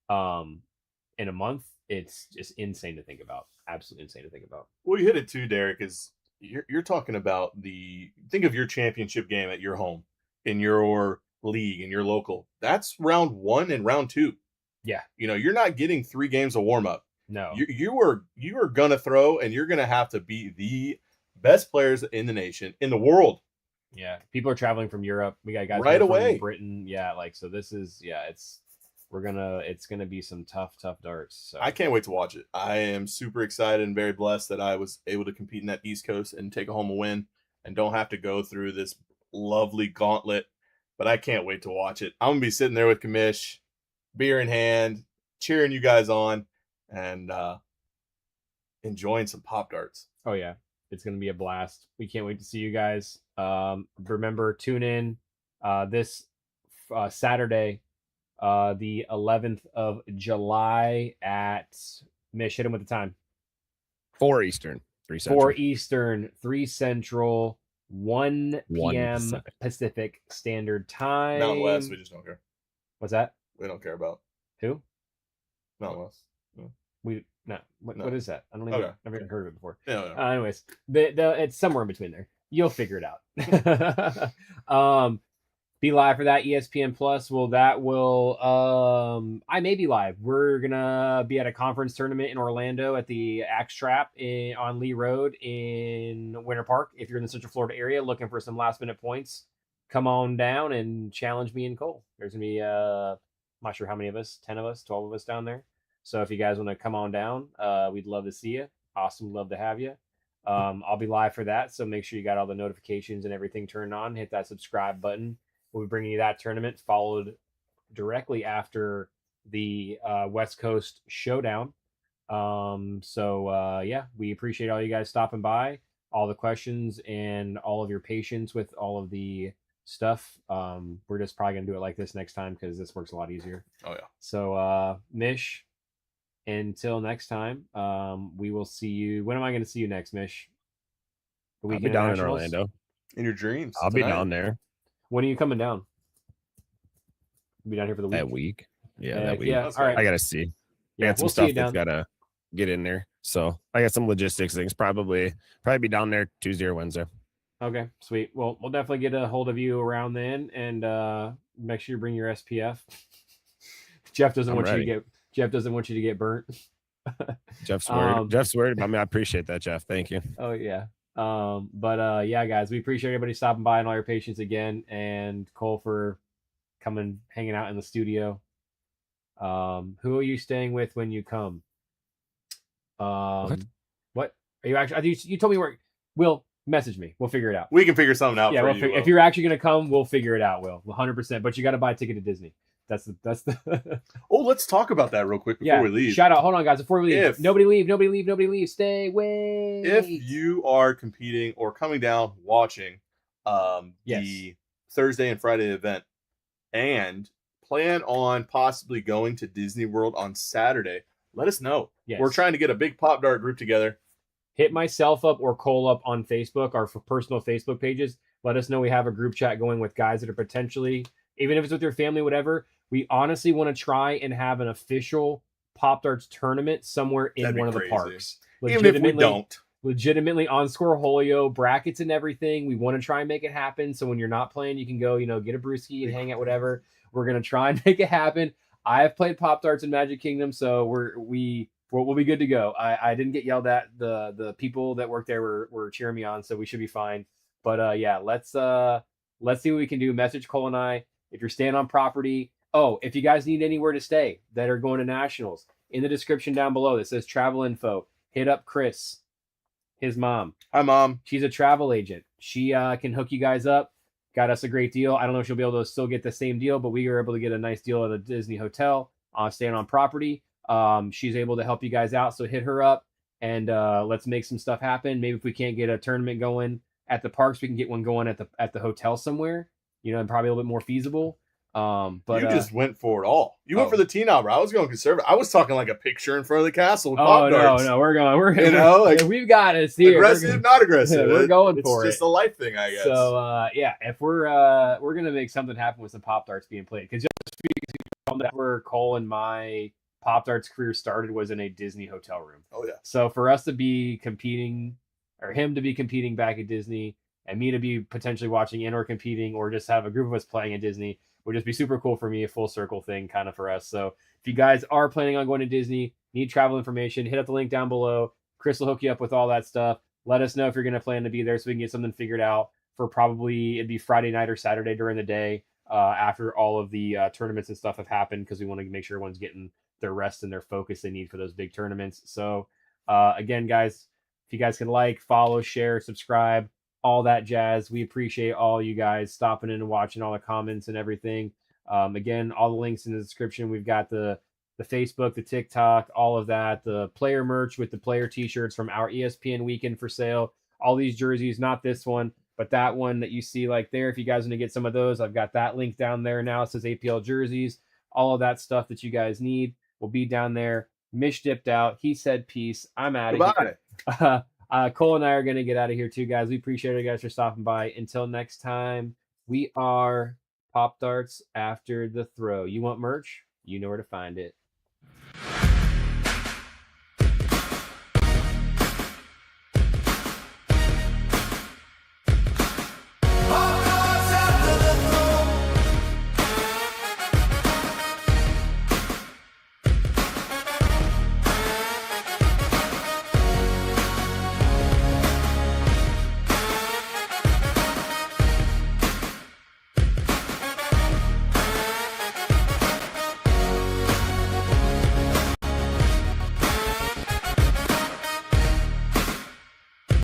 in a month, it's just insane to think about. Absolutely insane to think about. Well, you hit it too, Derek, is you're talking about think of your championship game at your home, in your league, in your local. That's round 1 and round 2. Yeah. You're not getting 3 games of warm up. No. You are gonna throw, and you're gonna have to be the best players in the nation, in the world. Yeah. People are traveling from Europe. We got guys Right from away. Britain. Yeah. So this is, it's It's gonna be some tough darts. So I can't wait to watch it. I am super excited and very blessed that I was able to compete in that East Coast and take home a win and don't have to go through this lovely gauntlet. But I can't wait to watch it. I'm gonna be sitting there with Kamish, beer in hand, cheering you guys on, and enjoying some Pop Darts. Oh yeah, it's gonna be a blast. We can't wait to see you guys. Remember, tune in this Saturday, the 11th of July at Mish. Hit him with the time. 4 Eastern, 3 Central. 4 Eastern, 3 Central, 1 p.m. Pacific Standard Time. Mountain West, we just don't care. What's that? We don't care about Who? Mountain West. No. What is that? I don't even. I've never heard of it before. Yeah. Anyways, it's somewhere in between there. You'll figure it out. Be live for that ESPN Plus. I may be live. We're gonna be at a conference tournament in Orlando at the Axe Trap on Lee Road in Winter Park. If you're in the Central Florida area looking for some last minute points, come on down and challenge me and Cole. There's gonna be I'm not sure how many of us, 10 of us, 12 of us down there. So if you guys want to come on down, we'd love to see you. Awesome, love to have you. I'll be live for that, so make sure you got all the notifications and everything turned on. Hit that subscribe button. We'll be bringing you that tournament, followed directly after the West Coast Showdown. We appreciate all you guys stopping by, all the questions, and all of your patience with all of the stuff. We're just probably gonna do it like this next time because this works a lot easier. Oh yeah. So Mish, until next time, we will see you. When am I going to see you next, Mish? I'll be down in Orlando. In your dreams. I'll be down there. When are you coming down? You'll be down here for the week. That week. Yeah, that week. Yeah, all right. I gotta see. Yeah, I got some stuff that's gotta get in there. So I got some logistics things. Probably be down there Tuesday or Wednesday. Okay, sweet. Well, we'll definitely get a hold of you around then, and make sure you bring your SPF. Jeff doesn't want you to get burnt. Jeff's worried about me. I appreciate that, Jeff. Thank you. Oh yeah. Yeah, guys, we appreciate everybody stopping by and all your patience again, and Cole for coming, hanging out in the studio. Who are you staying with when you come? What are you actually? You told me where. Will message me. We'll figure it out. We can figure something out. Yeah, if you're actually gonna come, we'll figure it out. Will 100%. But you got to buy a ticket to Disney. That's the. Oh, let's talk about that real quick before we leave. Shout out. Hold on, guys. Before we leave, nobody leave. Stay away. If you are competing or coming down watching the Thursday and Friday event and plan on possibly going to Disney World on Saturday, let us know. Yes. We're trying to get a big Pop Dart group together. Hit myself up or Cole up on Facebook, our personal Facebook pages. Let us know we have a group chat going with guys that are potentially, even if it's with your family, whatever. We honestly want to try and have an official Pop Darts tournament somewhere in one of the parks. Even if we don't. Legitimately on Scorholio, brackets and everything. We want to try and make it happen. So when you're not playing, you can go, get a brewski and hang out, whatever. We're going to try and make it happen. I have played Pop Darts in Magic Kingdom, so we'll be good to go. I didn't get yelled at. The people that work there were cheering me on, so we should be fine. But let's see what we can do. Message Cole and I. If you're staying on property, if you guys need anywhere to stay that are going to nationals, in the description down below that says travel info, hit up Chris, his mom. Hi, Mom. She's a travel agent. She can hook you guys up. Got us a great deal. I don't know if she'll be able to still get the same deal, but we were able to get a nice deal at a Disney hotel, staying on property. She's able to help you guys out, so hit her up and let's make some stuff happen. Maybe if we can't get a tournament going at the parks, we can get one going at the hotel somewhere. And probably a little bit more feasible. But you just went for it all. You went for the teen hour. I was going conservative. I was talking like a picture in front of the castle. With Pop Darts. No, we're we've got us here. Aggressive, not aggressive. We're going for it. It's just a life thing, I guess. So if we're gonna make something happen with some Pop Darts being played, because just because that's where Cole and my Pop Darts career started was in a Disney hotel room. Oh yeah. So for us to be competing, or him to be competing back at Disney, and me to be potentially watching and or competing, or just have a group of us playing at Disney, would just be super cool for me, a full circle thing kind of for us. So if you guys are planning on going to Disney, need travel information, hit up the link down below. Chris will hook you up with all that stuff. Let us know if you're going to plan to be there so we can get something figured out for probably, it'd be Friday night or Saturday during the day. after all of the tournaments and stuff have happened, because we want to make sure everyone's getting their rest and their focus they need for those big tournaments. So again, guys, if you guys can like, follow, share, subscribe, all that jazz, we appreciate all you guys stopping in and watching, all the comments and everything. Again, all the links in the description. We've got the Facebook, the TikTok, all of that, the player merch with the player t-shirts from our ESPN weekend for sale. All these jerseys, not this one, but that one that you see like there. If you guys want to get some of those, I've got that link down there now. It says APL Jerseys. All of that stuff that you guys need will be down there. Mish dipped out. He said peace. I'm out of here. Cole and I are going to get out of here too, guys. We appreciate you guys for stopping by. Until next time, we are Popdarts after the throw. You want merch? You know where to find it.